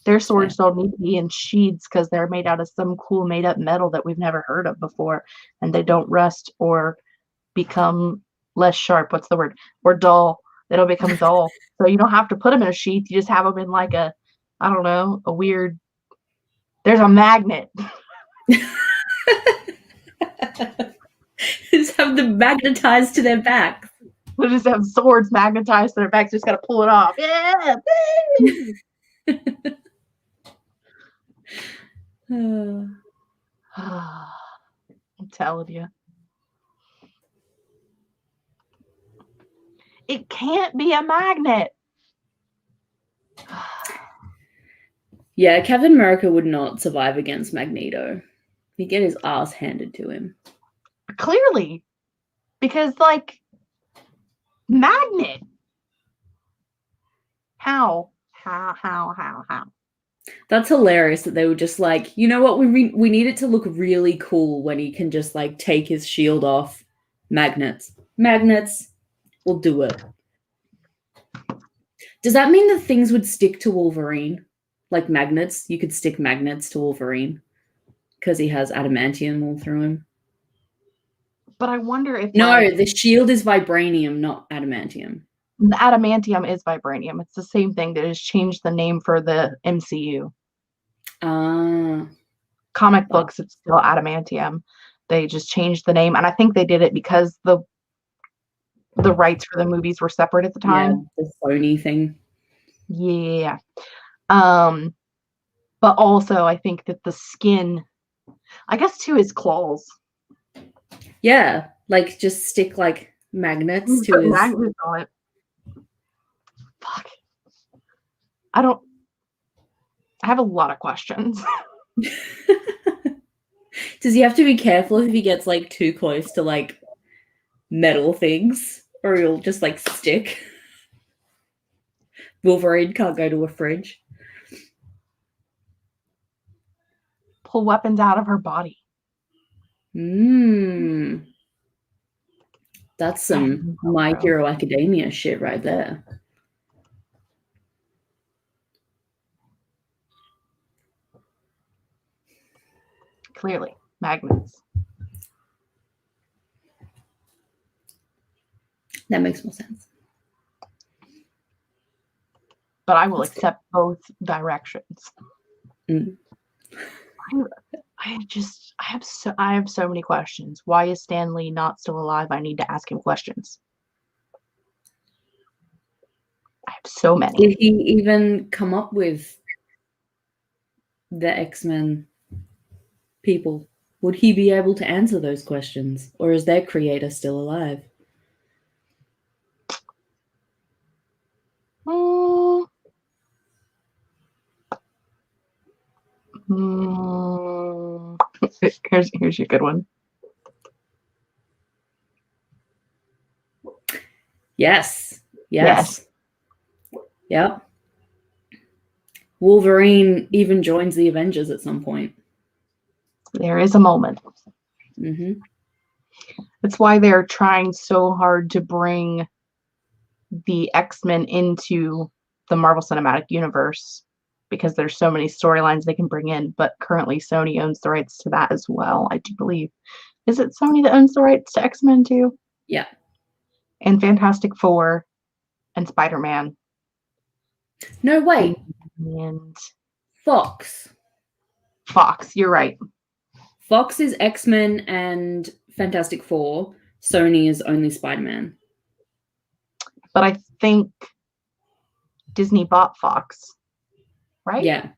Their swords don't need to be in sheaths because they're made out of some cool made-up metal that we've never heard of before, and they don't rust or become less sharp. What's the word? Or dull it'll become dull. So you don't have to put them in a sheath. You just have them in like a, I don't know, a weird, there's a magnet. Just have them magnetized to their back. They just have swords magnetized to their backs. Just got to pull it off. Yeah. I'm telling you. It can't be a magnet. Yeah, Captain America would not survive against Magneto. He'd get his ass handed to him. Clearly. Because, like, magnet. How? That's hilarious that they were just like, you know what, we need it to look really cool when he can just, like, take his shield off. Magnets. We'll do it. Does that mean that things would stick to Wolverine? Like magnets? You could stick magnets to Wolverine because he has adamantium all through him. But I wonder if... No, the shield is vibranium, not adamantium. The adamantium is vibranium. It's the same thing. They just changed the name for the MCU. Comic books, it's still adamantium. They just changed the name. And I think they did it because the rights for the movies were separate at the time. Yeah, the Sony thing. Yeah. But also I think that the skin, I guess, to his claws. Yeah, like just stick like magnets to his... Magnets on it. Fuck. I have a lot of questions. Does he have to be careful if he gets like too close to like metal things, or he'll just like stick? Wolverine can't go to a fridge. Pull weapons out of her body. That's some My Hero Academia shit right there. Clearly, magnets. That makes more sense. But I will accept both directions. I have so many questions. Why is Stan Lee not still alive? I need to ask him questions. I have so many. Did he even come up with the X-Men people? Would he be able to answer those questions? Or is their creator still alive? Here's your good one. Yes. Yep. Wolverine even joins the Avengers at some point. There is a moment. Mm-hmm. That's why they're trying so hard to bring the X-Men into the Marvel Cinematic Universe, because there's so many storylines they can bring in, but currently Sony owns the rights to that as well, I do believe. Is it Sony that owns the rights to X-Men too? Yeah. And Fantastic Four and Spider-Man. No, wait. And Fox, you're right. Fox is X-Men and Fantastic Four. Sony is only Spider-Man. But I think Disney bought Fox, right? Yeah.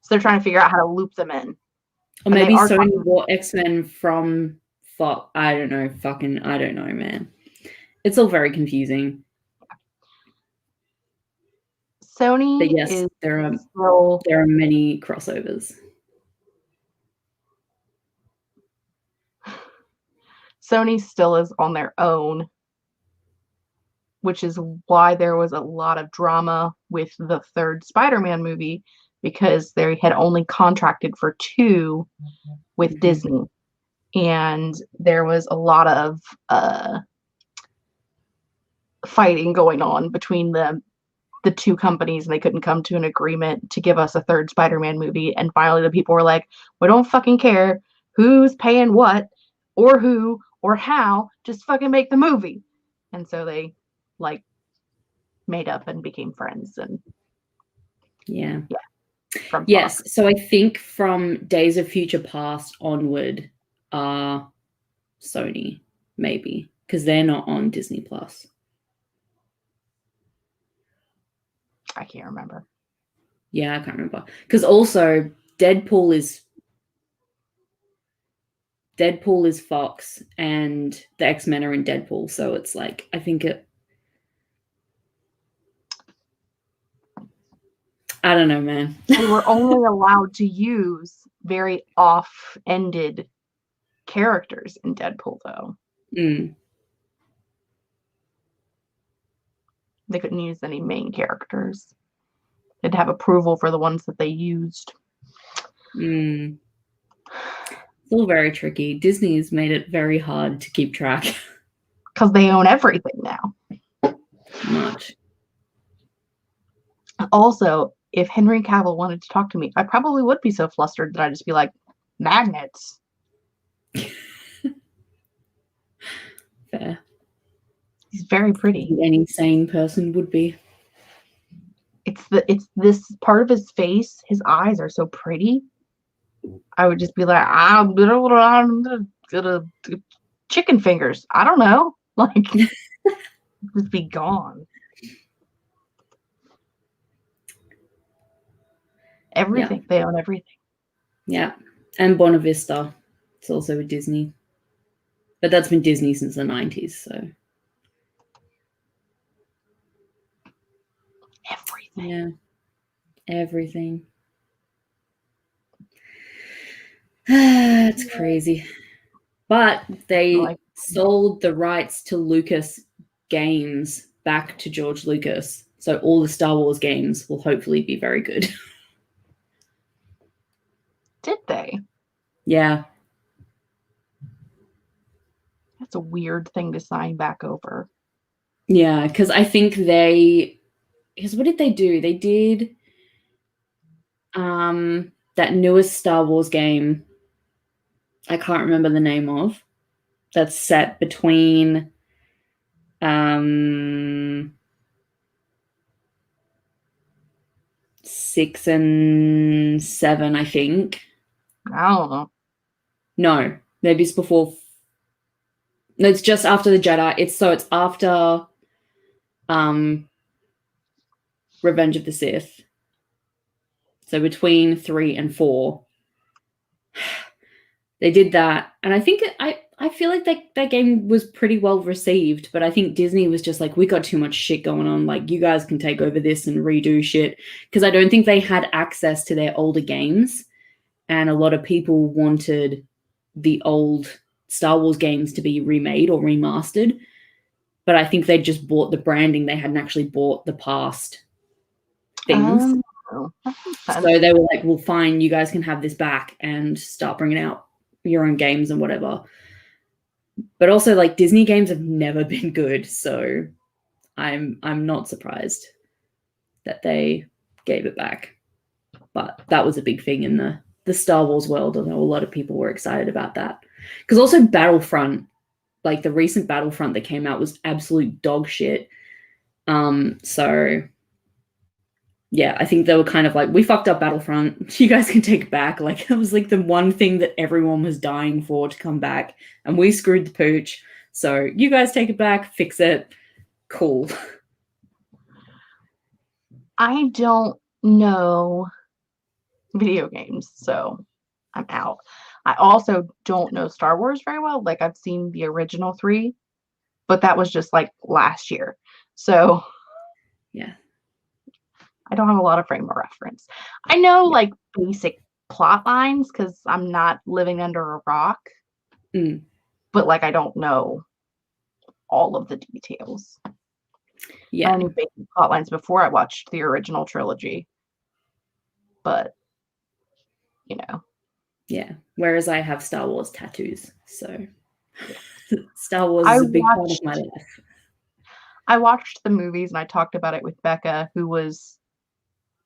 So they're trying to figure out how to loop them in. Or maybe Sony bought X-Men from Fox. I don't know, man. It's all very confusing. Sony, but yes, there are many crossovers. Sony still is on their own, which is why there was a lot of drama with the third Spider-Man movie, because they had only contracted for 2 with Disney. And there was a lot of fighting going on between the 2 companies, and they couldn't come to an agreement to give us a third Spider-Man movie. And finally the people were like, we don't fucking care who's paying what or who or how, just fucking make the movie. And so they like made up and became friends. And yeah. From Yes. Fox. So I think from Days of Future Past onward are Sony, maybe, because they're not on Disney Plus. I can't remember. Yeah, I can't remember. Because also Deadpool is Fox, and the X-Men are in Deadpool. So it's like, I think I don't know, man. They were only allowed to use very off-ended characters in Deadpool, though. Mm. They couldn't use any main characters. They'd have approval for the ones that they used. It's all very tricky. Disney has made it very hard to keep track. Because they own everything now. Much. Also, if Henry Cavill wanted to talk to me, I probably would be so flustered that I'd just be like, magnets. Fair. He's very pretty. Any sane person would be. It's this part of his face. His eyes are so pretty. I would just be like, chicken fingers. I don't know. Like, just be gone. Everything. Yeah. They own everything. Yeah. And Buena Vista. It's also with Disney. But that's been Disney since the 90s, so. Everything. Yeah. Everything. It's crazy. But they sold the rights to Lucas games back to George Lucas. So all the Star Wars games will hopefully be very good. Did they? Yeah. That's a weird thing to sign back over. Yeah, because I think because what did they do? They did that newest Star Wars game I can't remember the name of, that's set between 6 and 7, I think. I don't know. No, maybe it's before. No, it's just after the Jedi. It's after Revenge of the Sith. So between 3 and 4. They did that, and I think I feel like that game was pretty well received, but I think Disney was just like, we got too much shit going on, like, you guys can take over this and redo shit, because I don't think they had access to their older games, and a lot of people wanted the old Star Wars games to be remade or remastered, but I think they just bought the branding. They hadn't actually bought the past things. So they were like, well, fine, you guys can have this back and start bringing out your own games and whatever. But also, like, Disney games have never been good, so I'm not surprised that they gave it back. But that was a big thing in the Star Wars world. I know a lot of people were excited about that. Because also Battlefront, like the recent Battlefront that came out, was absolute dog shit. So yeah, I think they were kind of like, we fucked up Battlefront. You guys can take it back. Like, it was like the one thing that everyone was dying for to come back, and we screwed the pooch. So you guys take it back, fix it. Cool. I don't know video games, so I'm out. I also don't know Star Wars very well. Like, I've seen the original 3, but that was just like last year. So yeah. I don't have a lot of frame of reference. I know like basic plot lines because I'm not living under a rock. But like, I don't know all of the details. Yeah. I knew basic plot lines before I watched the original trilogy. But, you know. Yeah. Whereas I have Star Wars tattoos. So Star Wars is a big part of my life. I watched the movies and I talked about it with Becca, who was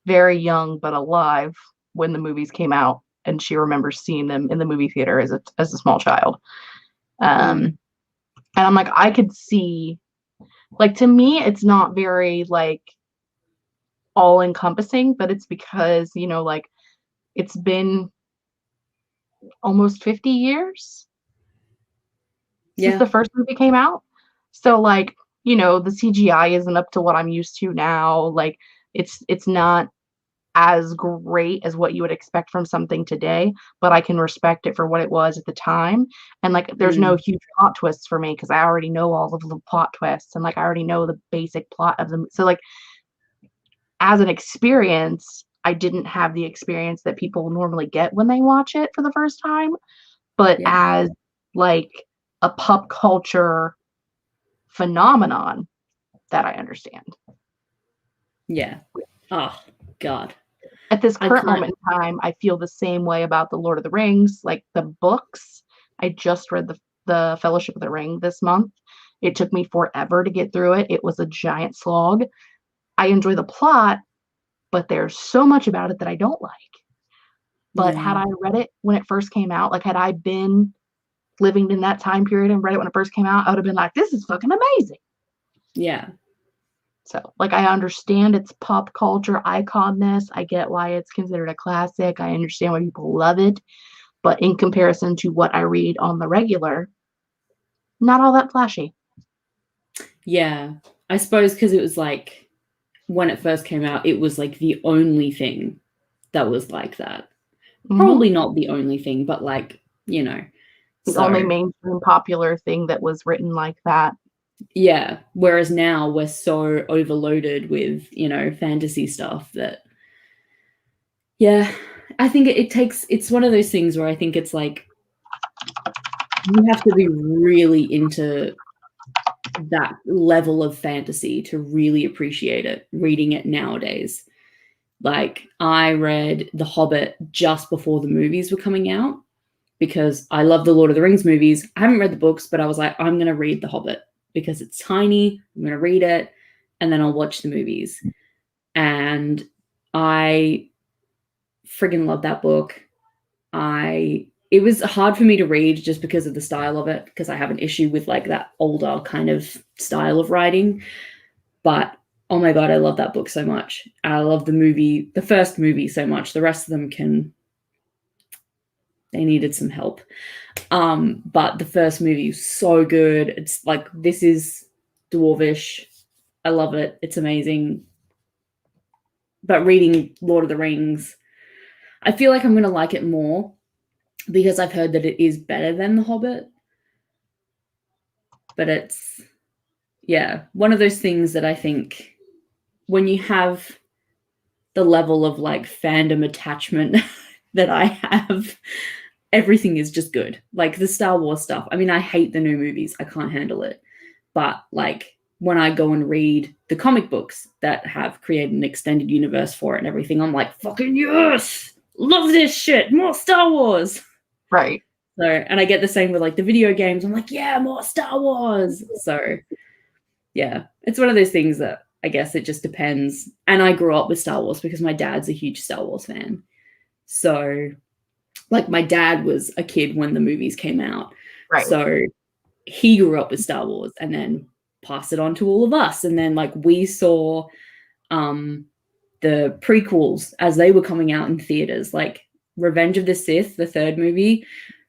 very young but alive when the movies came out, and she remembers seeing them in the movie theater as a small child. And I'm like, I could see, like, to me, it's not very, like, all encompassing, but it's because, you know, like, it's been almost 50 years since Yeah. the first movie came out. So, like, you know, the CGI isn't up to what I'm used to now. Like, it's not as great as what you would expect from something today, but I can respect it for what it was at the time. And like, there's no Mm. huge plot twists for me because I already know all of the plot twists and like I already know the basic plot of them. So like, as an experience, I didn't have the experience that people normally get when they watch it for the first time, but Yeah. as like a pop culture phenomenon that I understand. Yeah. Oh God. At this I current can't. moment in time, I feel the same way about the Lord of the Rings, like the books. I just read the Fellowship of the Ring this month. It took me forever to get through it. It was a giant slog. I enjoy the plot, but there's so much about it that I don't like. But had Yeah. I read it when it first came out, like had I been living in that time period and read it when it first came out, I would have been like, this is fucking amazing. Yeah. So, like, I understand its pop culture iconness. I get why it's considered a classic. I understand why people love it. But in comparison to what I read on the regular, not all that flashy. Yeah. I suppose because it was like when it first came out, it was like the only thing that was like that. Mm-hmm. Probably not the only thing, but like, you know. The only So mainstream popular thing that was written like that. yeah. Whereas now we're so overloaded with, you know, fantasy stuff that, yeah, I think it takes, it's one of those things where I think it's like you have to be really into that level of fantasy to really appreciate it, reading it nowadays. Like, I read The Hobbit just before the movies were coming out because I love the Lord of the Rings movies. I haven't read the books, but I was like, I'm going to read The Hobbit because it's tiny. I'm going to read it and then I'll watch the movies. And I friggin' love that book. It was hard for me to read just because of the style of it, because I have an issue with like that older kind of style of writing. But oh my God, I love that book so much. I love the movie, the first movie so much. The rest of them they needed some help. But the first movie was so good. It's like, this is dwarvish. I love it. It's amazing. But reading Lord of the Rings, I feel like I'm going to like it more because I've heard that it is better than The Hobbit. But it's, yeah, one of those things that I think when you have the level of like fandom attachment that I have, everything is just good. Like the Star Wars stuff. I mean, I hate the new movies. I can't handle it. But like when I go and read the comic books that have created an extended universe for it and everything, I'm like, fucking yes! Love this shit! More Star Wars! Right. So, and I get the same with like the video games. I'm like, yeah, more Star Wars. So, yeah, it's one of those things that I guess it just depends. And I grew up with Star Wars because my dad's a huge Star Wars fan. So, like, my dad was a kid when the movies came out. Right. So, he grew up with Star Wars and then passed it on to all of us. And then, like, we saw the prequels as they were coming out in theaters. Like, Revenge of the Sith, the third movie,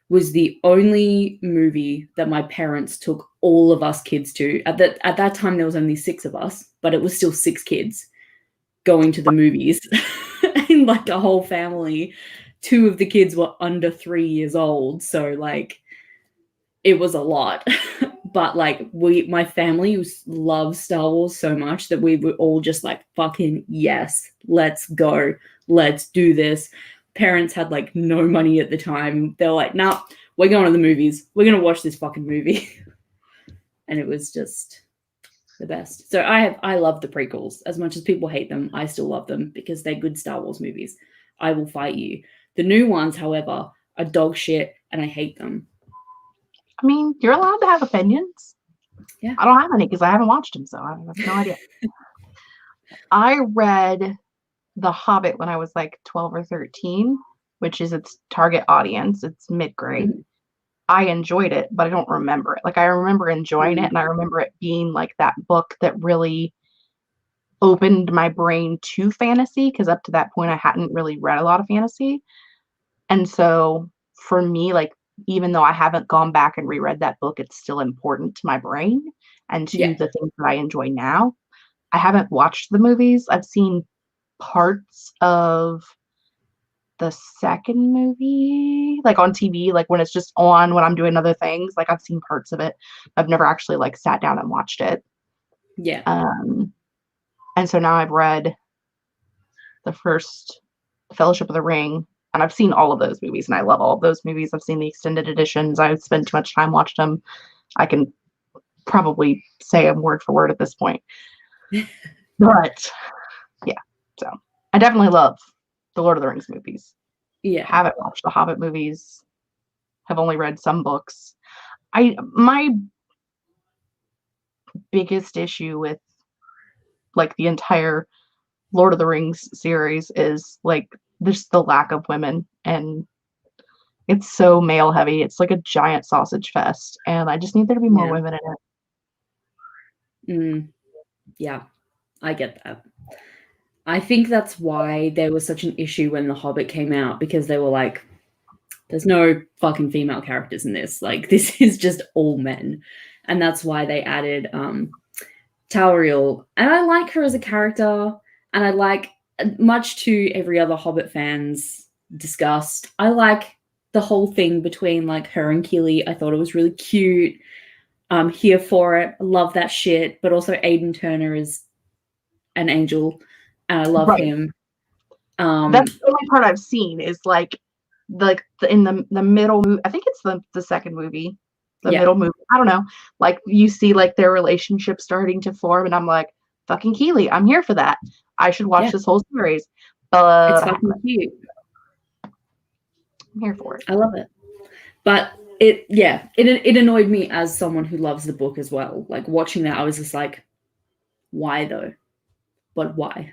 was the only movie that my parents took all of us kids to. At that time, there was only 6 of us, but it was still 6 kids going to the movies. And like a whole family. 2 of the kids were under 3 years old. So like it was a lot. But like my family loves Star Wars so much that we were all just like, fucking yes, let's go. Let's do this. Parents had like no money at the time. They're like, nah, we're going to the movies. We're going to watch this fucking movie. And it was just the best. So I love the prequels. As much as people hate them, I still love them because they're good Star Wars movies. I will fight you. The new ones, however, are dog shit and I hate them. I mean, you're allowed to have opinions. Yeah. I don't have any because I haven't watched them, so I have no idea. I read The Hobbit when I was like 12 or 13, which is its target audience. It's mid-grade. I enjoyed it, but I don't remember it. Like I remember enjoying it, and I remember it being like that book that really opened my brain to fantasy, because up to that point I hadn't really read a lot of fantasy. And so for me, like, even though I haven't gone back and reread that book, it's still important to my brain and to Yeah. the things that I enjoy now. I haven't watched the movies. I've seen parts of the second movie, like on TV, like when it's just on when I'm doing other things. Like I've seen parts of it. I've never actually like sat down and watched it. Yeah. And so now I've read the first Fellowship of the Ring, and I've seen all of those movies, and I love all of those movies. I've seen the extended editions. I've spent too much time watching them. I can probably say them word for word at this point. But yeah, so I definitely love the Lord of the Rings movies. Yeah. Haven't watched the Hobbit movies. Have only read some books. My biggest issue with like the entire Lord of the Rings series is like just the lack of women, and it's so male heavy. It's like a giant sausage fest, and I just need there to be more Yeah. women in it. Yeah, I get that. I think that's why there was such an issue when The Hobbit came out, because they were like, there's no fucking female characters in this. Like, this is just all men. And that's why they added Tauriel. And I like her as a character, and I like, much to every other Hobbit fan's disgust, I like the whole thing between like her and Keely. I thought it was really cute. I'm here for it. I love that shit. But also Aidan Turner is an angel, and I love him. That's the only part I've seen is like in the middle movie. I think it's the second movie, middle movie. I don't know. Like you see like their relationship starting to form, and I'm like, fucking Keely, I'm here for that. I should watch this whole series. It's fucking cute. I'm here for it. I love it. But it annoyed me as someone who loves the book as well. Like watching that, I was just like, why though? But why?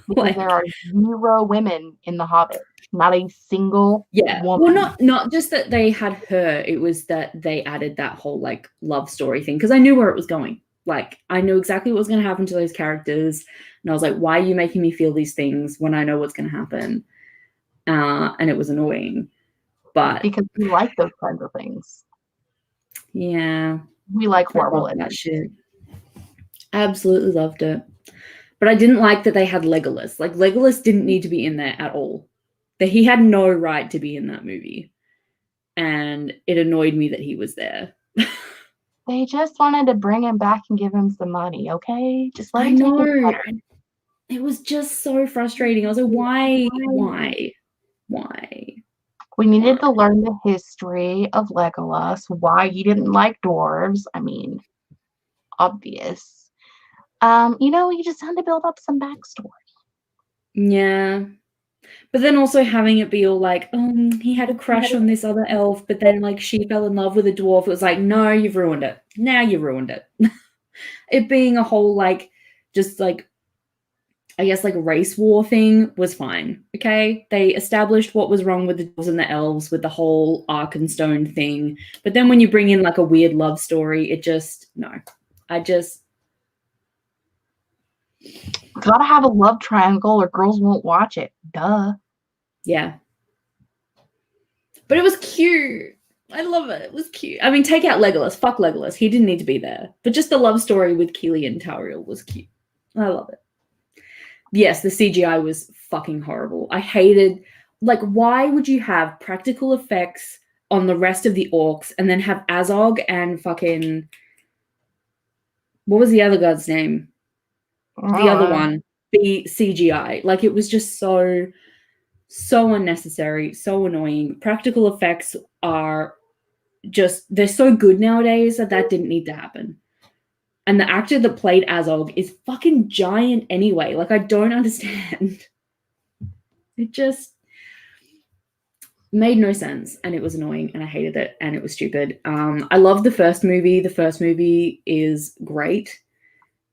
Because like, there are 0 women in The Hobbit. Not a single woman. Well, not just that they had her. It was that they added that whole like love story thing, because I knew where it was going. Like I knew exactly what was going to happen to those characters, and I was like, why are you making me feel these things when I know what's going to happen? And it was annoying. But because we like those kinds of things. Yeah. We like horrible that shit. I absolutely loved it. But I didn't like that they had Legolas. Like Legolas didn't need to be in there at all. That he had no right to be in that movie. And it annoyed me that he was there. They just wanted to bring him back and give him some money, okay? Just let him know. It was just so frustrating. I was like, why? We needed to learn the history of Legolas, why he didn't like dwarves. I mean, obvious. You just had to build up some backstory. Yeah. But then also having it be all like, he had a crush on this other elf, but then like she fell in love with a dwarf. It was like, no, you've ruined it. Now you ruined it. It being a whole like, just like, I guess like race war thing was fine. Okay. They established what was wrong with the dwarves and the elves with the whole Arkenstone thing. But then when you bring in like a weird love story, it just, no. Gotta have a love triangle or girls won't watch it. Duh. Yeah. But it was cute. I love it. It was cute. I mean, take out Legolas. Fuck Legolas. He didn't need to be there. But just the love story with Keely and Tauriel was cute. I love it. Yes, the CGI was fucking horrible. I hated, like, why would you have practical effects on the rest of the orcs and then have Azog and fucking, what was the other guy's name? The other one be CGI. Like, it was just so unnecessary, so annoying. Practical effects are just, they're so good nowadays that didn't need to happen. And the actor that played Azog is fucking giant anyway. Like, I don't understand. It just made no sense, and it was annoying, and I hated it, and it was stupid. I love the first movie. The first movie is great,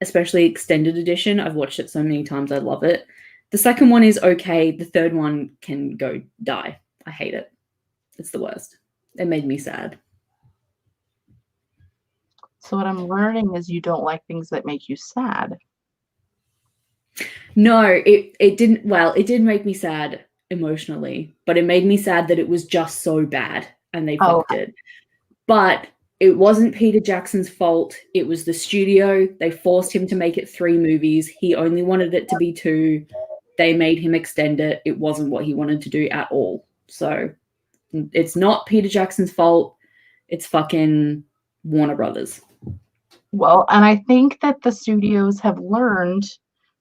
especially extended edition. I've watched it so many times. I love it. The second one is okay. The third one can go die. I hate it. It's the worst. It made me sad. So what I'm learning is you don't like things that make you sad. No, it didn't. Well, it did make me sad emotionally, but it made me sad that it was just so bad and they fucked it. But it wasn't Peter Jackson's fault. It was the studio. They forced him to make it 3 movies. He only wanted it to be 2. They made him extend it. It wasn't what he wanted to do at all. So it's not Peter Jackson's fault. It's fucking Warner Brothers. Well, and I think that the studios have learned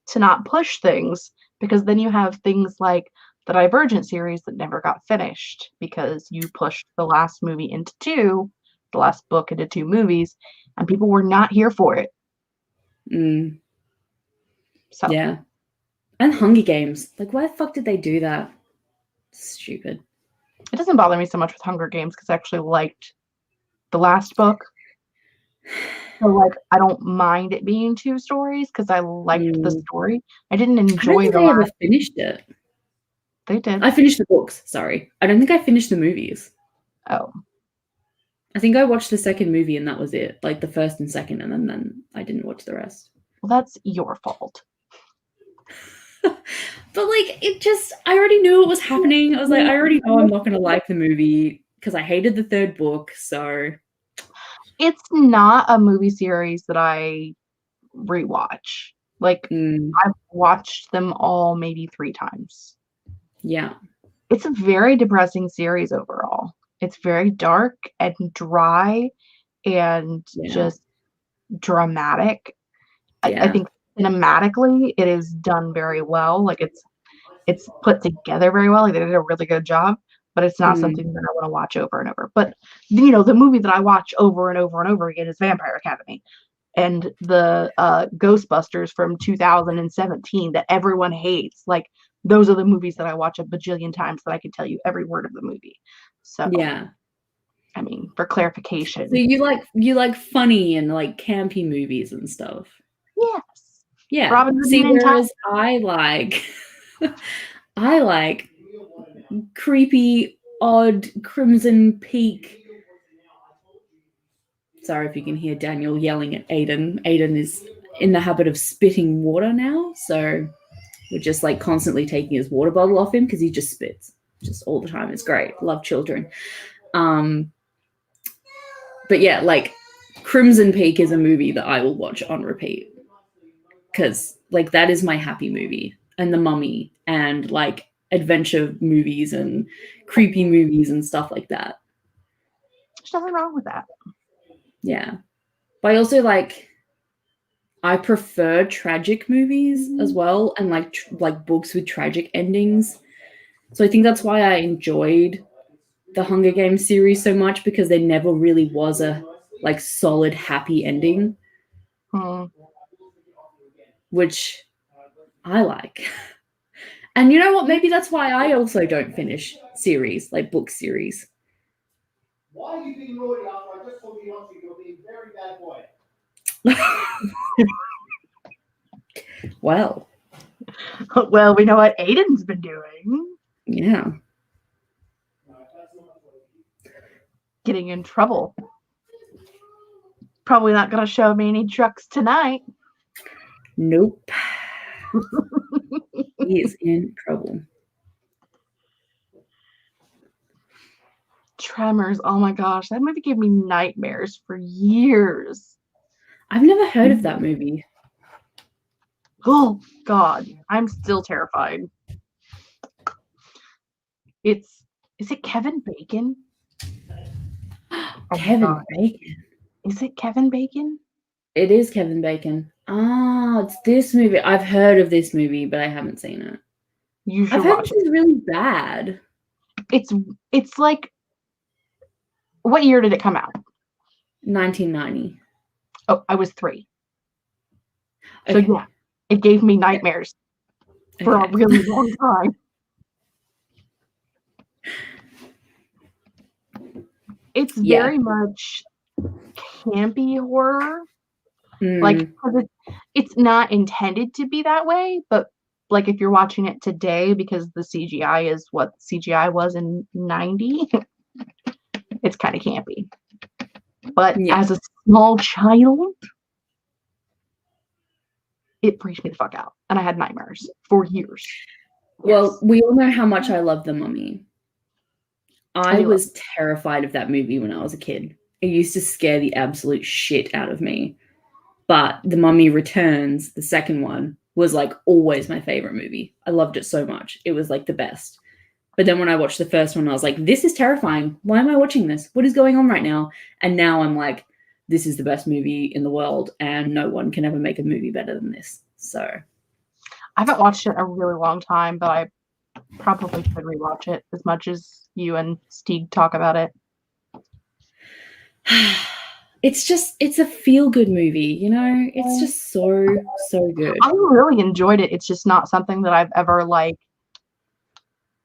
to not push things, because then you have things like the Divergent series that never got finished because you pushed the last movie into 2, the last book into 2 movies, and people were not here for it. So yeah. And Hunger Games. Like, why the fuck did they do that? Stupid. It doesn't bother me so much with Hunger Games because I actually liked the last book. So, like, I don't mind it being 2 stories because I liked the story. I didn't enjoy I don't think I ever finished it. They did. I finished the books, sorry. I don't think I finished the movies. Oh. I think I watched the second movie and that was it. Like the first and second, and then I didn't watch the rest. Well, that's your fault. But like, it just, I already knew what was happening. I was like, I already know I'm not going to like the movie because I hated the 3rd book, so. It's not a movie series that I rewatch. Like, I've watched them all maybe 3 times. Yeah. It's a very depressing series overall. It's very dark and dry and just dramatic. I think cinematically it is done very well. Like, it's put together very well. Like, they did a really good job, but it's not something that I want to watch over and over. But, you know, the movie that I watch over and over and over again is Vampire Academy. And the Ghostbusters from 2017 that everyone hates. Like, those are the movies that I watch a bajillion times that I can tell you every word of the movie. So, yeah. I mean, for clarification. So you like funny and like campy movies and stuff. Yes. Yeah. Robin Hood. See, whereas I like creepy, odd Crimson Peak. Sorry if you can hear Daniel yelling at Aiden. Aiden is in the habit of spitting water now, so we're just like constantly taking his water bottle off him because he just spits just all the time. It's great. Love children. But yeah, like Crimson Peak is a movie that I will watch on repeat because like that is my happy movie, and The Mummy and like adventure movies and creepy movies and stuff like that. There's nothing wrong with that. Yeah. But I also I prefer tragic movies as well, and like books with tragic endings. So I think that's why I enjoyed the Hunger Games series so much, because there never really was a like solid happy ending, which I like. And you know what? Maybe that's why I also don't finish series, like book series. Why are you being naughty after I just told you not to? You're being a very bad boy. Well, we know what Aiden's been doing. Yeah. Getting in trouble. Probably not going to show me any trucks tonight. Nope. He is in trouble. Tremors. Oh my gosh. That movie gave me nightmares for years. I've never heard of that movie. Oh God. I'm still terrified. Is it Kevin Bacon? Kevin Bacon. Is it Kevin Bacon? It is Kevin Bacon. Ah, it's this movie. I've heard of this movie, but I haven't seen it. You should I've heard watch it's really bad. It's like, what year did it come out? 1990. Oh, I was 3. Okay. So yeah, it gave me nightmares for a really long time. It's very much campy horror. Like, it's not intended to be that way, but like if you're watching it today, because the CGI is what CGI was in 90, it's kind of campy. But as a small child, it freaked me the fuck out. And I had nightmares for years. Well, Yes. we all know how much I love The Mummy. I do was terrified of that movie when I was a kid. It used to scare the absolute shit out of me. But The Mummy Returns, the second one, was like always my favorite movie. I loved it so much. It was like the best. But then when I watched the first one, I was like, this is terrifying. Why am I watching this? What is going on right now? And now I'm like, this is the best movie in the world, and no one can ever make a movie better than this. So I haven't watched it in a really long time, but I probably should rewatch it as much as you and Stieg talk about it. it's a feel-good movie, you know? It's just so good. I really enjoyed it. It's just not something that I've ever like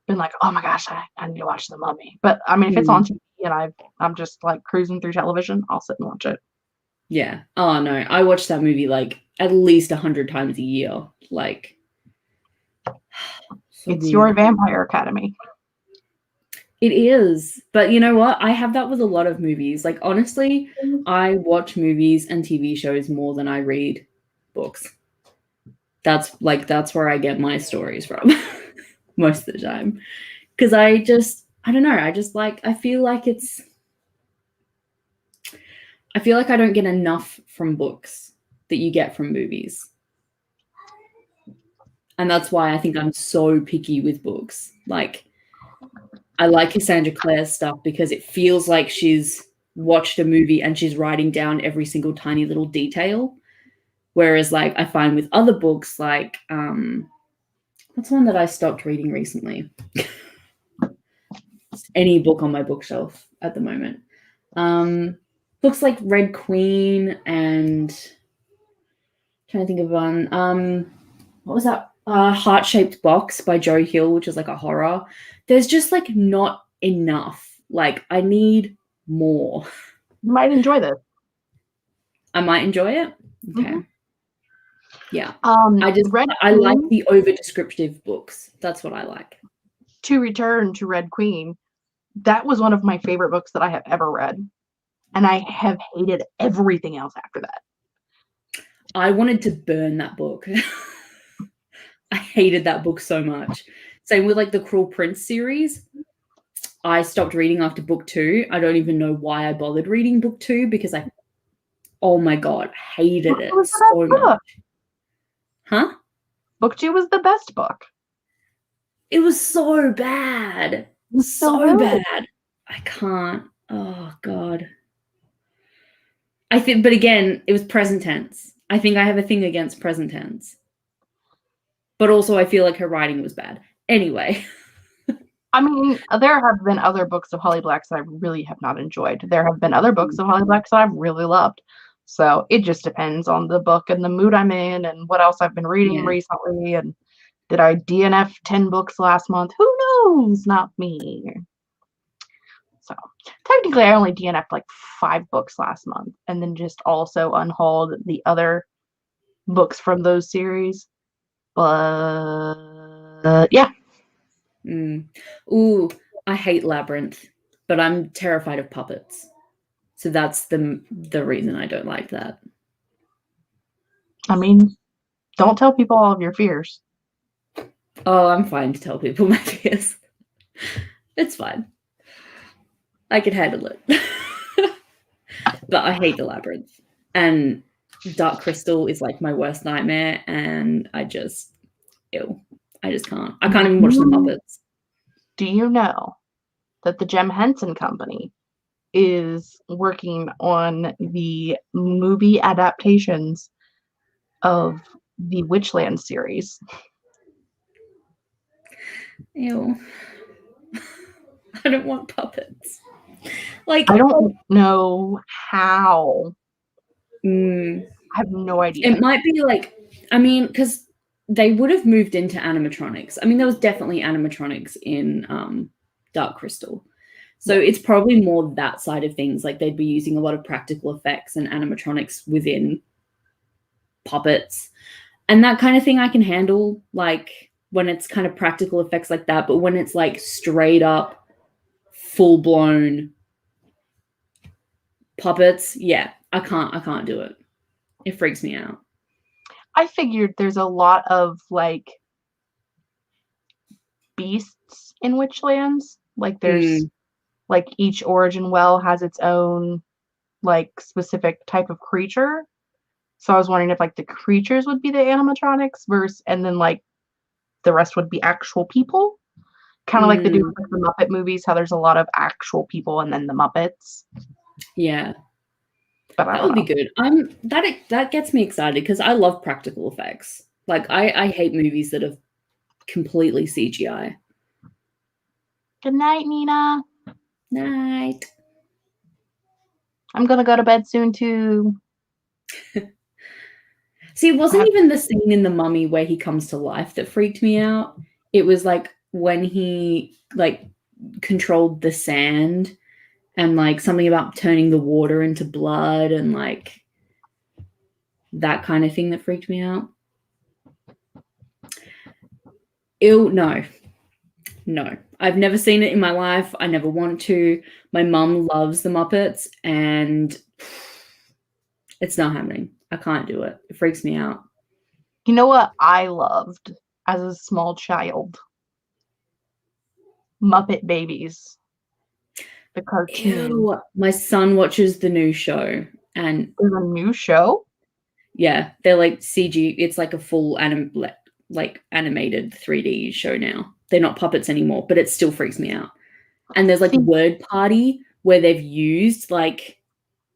been like, oh my gosh, I need to watch The Mummy. But I mean, if it's on TV and I'm just like cruising through television, I'll sit and watch it. Yeah. Oh no, I watch that movie like at least 100 times a year. Like, it's your Vampire Academy. It is. But you know what? I have that with a lot of movies. Like, honestly, I watch movies and TV shows more than I read books. That's where I get my stories from most of the time. Because I don't know. I feel like I don't get enough from books that you get from movies. And that's why I think I'm so picky with books. Like, I like Cassandra Clare's stuff because it feels like she's watched a movie and she's writing down every single tiny little detail. Whereas, like, I find with other books, like, what's one that I stopped reading recently? Any book on my bookshelf at the moment. Books like Red Queen and trying to think of one. What was that? Heart-Shaped Box by Joe Hill, which is like a horror. There's just like not enough. Like, I need more. You might enjoy this. I might enjoy it. Okay. Mm-hmm. Yeah. I like the over-descriptive books. That's what I like. To return to Red Queen, that was one of my favorite books that I have ever read. And I have hated everything else after that. I wanted to burn that book. I hated that book so much. Same with like the Cruel Prince series. I stopped reading after book 2. I don't even know why I bothered reading book 2 because oh my God, hated it so much. Huh? Book 2 was the best book. It was so bad. So bad. I can't. Oh God. But again, it was present tense. I think I have a thing against present tense. But also I feel like her writing was bad. Anyway. I mean, there have been other books of Holly Black's that I really have not enjoyed. There have been other books of Holly Black's that I've really loved. So it just depends on the book and the mood I'm in and what else I've been reading recently. And did I DNF 10 books last month? Who knows? Not me. So technically I only DNF'd like 5 books last month and then just also unhauled the other books from those series. But yeah. Ooh, I hate Labyrinth, but I'm terrified of puppets. So that's the reason I don't like that. I mean, don't tell people all of your fears. Oh, I'm fine to tell people my fears. It's fine. I can handle it. But I hate the Labyrinth. And Dark Crystal is like my worst nightmare, and I just can't. I can't even watch the Muppets. Do you know that the Jem Henson Company is working on the movie adaptations of the Witchland series? Ew. I don't want puppets. Like, I don't know how. I have no idea. It might be like, I mean, because they would have moved into animatronics. I mean, there was definitely animatronics in Dark Crystal. So it's probably more that side of things. Like, they'd be using a lot of practical effects and animatronics within puppets. And that kind of thing I can handle, like, when it's kind of practical effects like that. But when it's, like, straight up, full-blown puppets, yeah, I can't do it. It freaks me out. I figured there's a lot of like beasts in Witchlands. Like there's like each origin well has its own like specific type of creature. So I was wondering if like the creatures would be the animatronics versus, and then like the rest would be actual people. Kind of like they do with the Muppet movies, how there's a lot of actual people and then the Muppets. Yeah. But That would be good. That gets me excited because I love practical effects. Like I hate movies that are completely CGI. Good night, Nina. Night. I'm gonna go to bed soon too. See, it wasn't even the scene in The Mummy where he comes to life that freaked me out. It was like when he like controlled the sand and like something about turning the water into blood and like that kind of thing that freaked me out. Ew, no. I've never seen it in my life. I never wanted to. My mum loves the Muppets and it's not happening. I can't do it. It freaks me out. You know what I loved as a small child? Muppet Babies. The cartoon. Ew. My son watches the new show and there's a new show? Yeah, they're like CG. It's like a full animated 3D show now. They're not puppets anymore, but it still freaks me out. And there's like Word Party where they've used like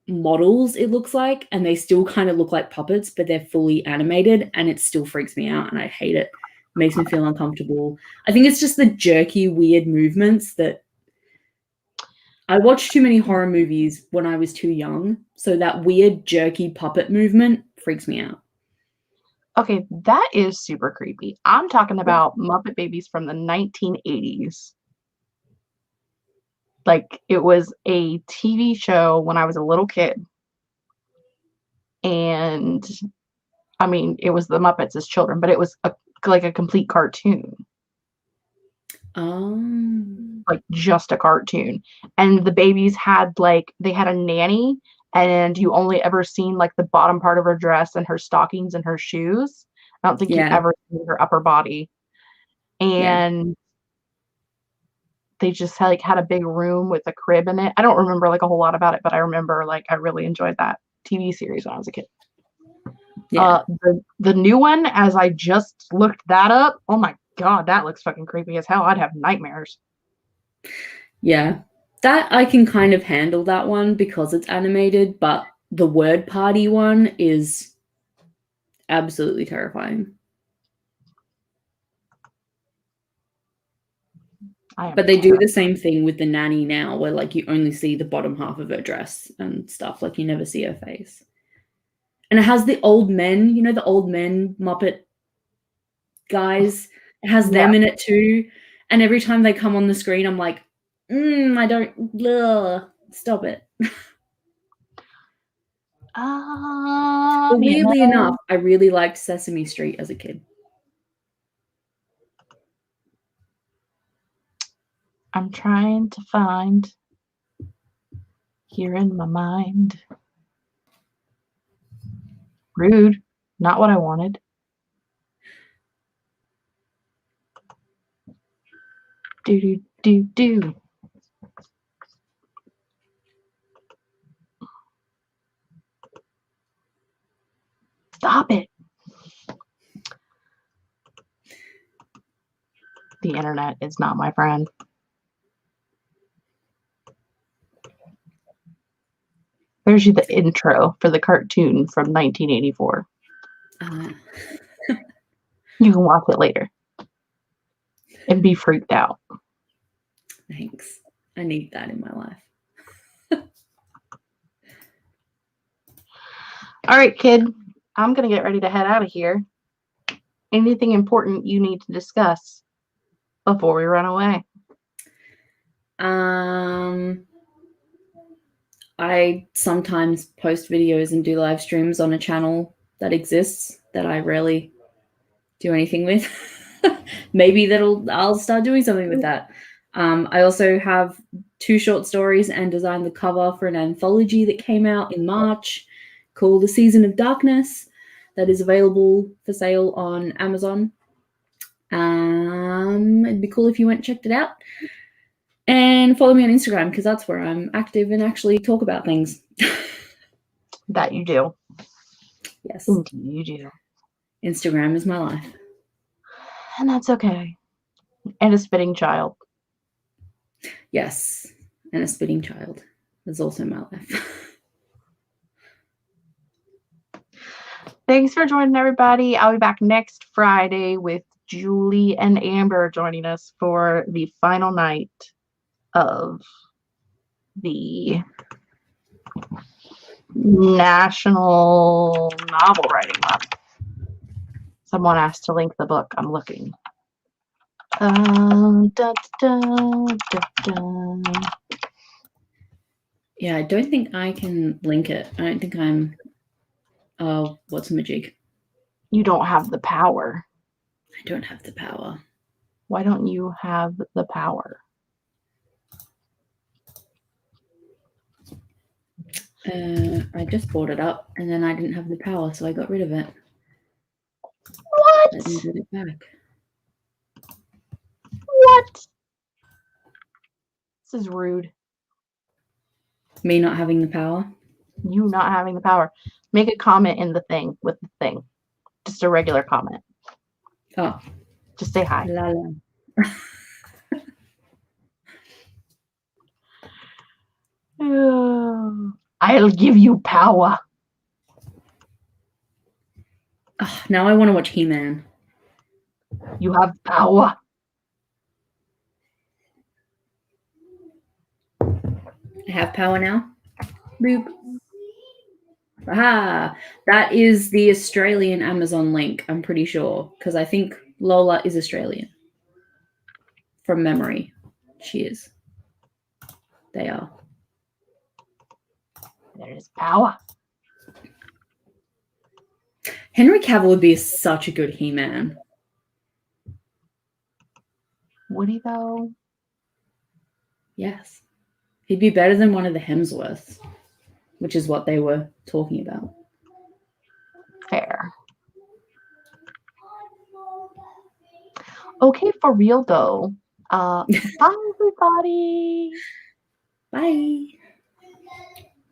models, it looks like, and they still kind of look like puppets, but they're fully animated, and it still freaks me out, and I hate it. It makes me feel uncomfortable. I think it's just the jerky, weird movements that I watched too many horror movies when I was too young, so that weird, jerky puppet movement freaks me out. Okay, that is super creepy. I'm talking about Muppet Babies from the 1980s. Like, it was a TV show when I was a little kid. And, I mean, it was the Muppets as children, but it was like a complete cartoon. Like, just a cartoon. And the babies had, like, they had a nanny, and you only ever seen, like, the bottom part of her dress and her stockings and her shoes. I don't think you ever seen her upper body. And they just had a big room with a crib in it. I don't remember like a whole lot about it, but I remember like I really enjoyed that TV series when I was a kid. Yeah. The new one, as I just looked that up, oh my god, that looks fucking creepy as hell. I'd have nightmares. Yeah, that I can kind of handle that one because it's animated, but the Word Party one is absolutely terrifying. But they do the same thing with the nanny now, where like you only see the bottom half of her dress and stuff, like you never see her face. And it has the old men, you know, the old men Muppet guys. It has them in it too. And every time they come on the screen, I'm like, I don't, stop it. But weirdly enough, I really liked Sesame Street as a kid. I'm trying to find here in my mind. Rude. Not what I wanted. Do. Stop it. The internet is not my friend. There's the intro for the cartoon from 1984. You can watch it later and be freaked out. Thanks. I need that in my life. All right, kid. I'm going to get ready to head out of here. Anything important you need to discuss before we run away? I sometimes post videos and do live streams on a channel that exists that I rarely do anything with. Maybe I'll start doing something with that. I also have 2 short stories and designed the cover for an anthology that came out in March called The Season of Darkness that is available for sale on Amazon. It'd be cool if you went and checked it out. And follow me on Instagram because that's where I'm active and actually talk about things. That you do. Yes. Indeed you do. Instagram is my life. And that's okay. And a spitting child. Yes. And a spitting child is also my life. Thanks for joining, everybody. I'll be back next Friday with Julie and Amber joining us for the final night of the National Novel Writing Month. Someone asked to link the book. I'm looking. Yeah, I don't think I can link it. I don't think I'm what's my jig? You don't have the power. I don't have the power. Why don't you have the power? I just bought it up and then I didn't have the power, so I got rid of it. What? Let me get it back. What? This is rude. Me not having the power? You not having the power. Make a comment in the thing with the thing. Just a regular comment. Oh. Just say hi. La la. I'll give you power. Oh, now I want to watch He-Man. You have power. I have power now. Boop. Aha! That is the Australian Amazon link, I'm pretty sure, because I think Lola is Australian. From memory, she is. They are. There is power. Henry Cavill would be such a good He-Man. Would he though? Yes. He'd be better than one of the Hemsworths, which is what they were talking about. Fair. Okay, for real though. Bye everybody. Bye.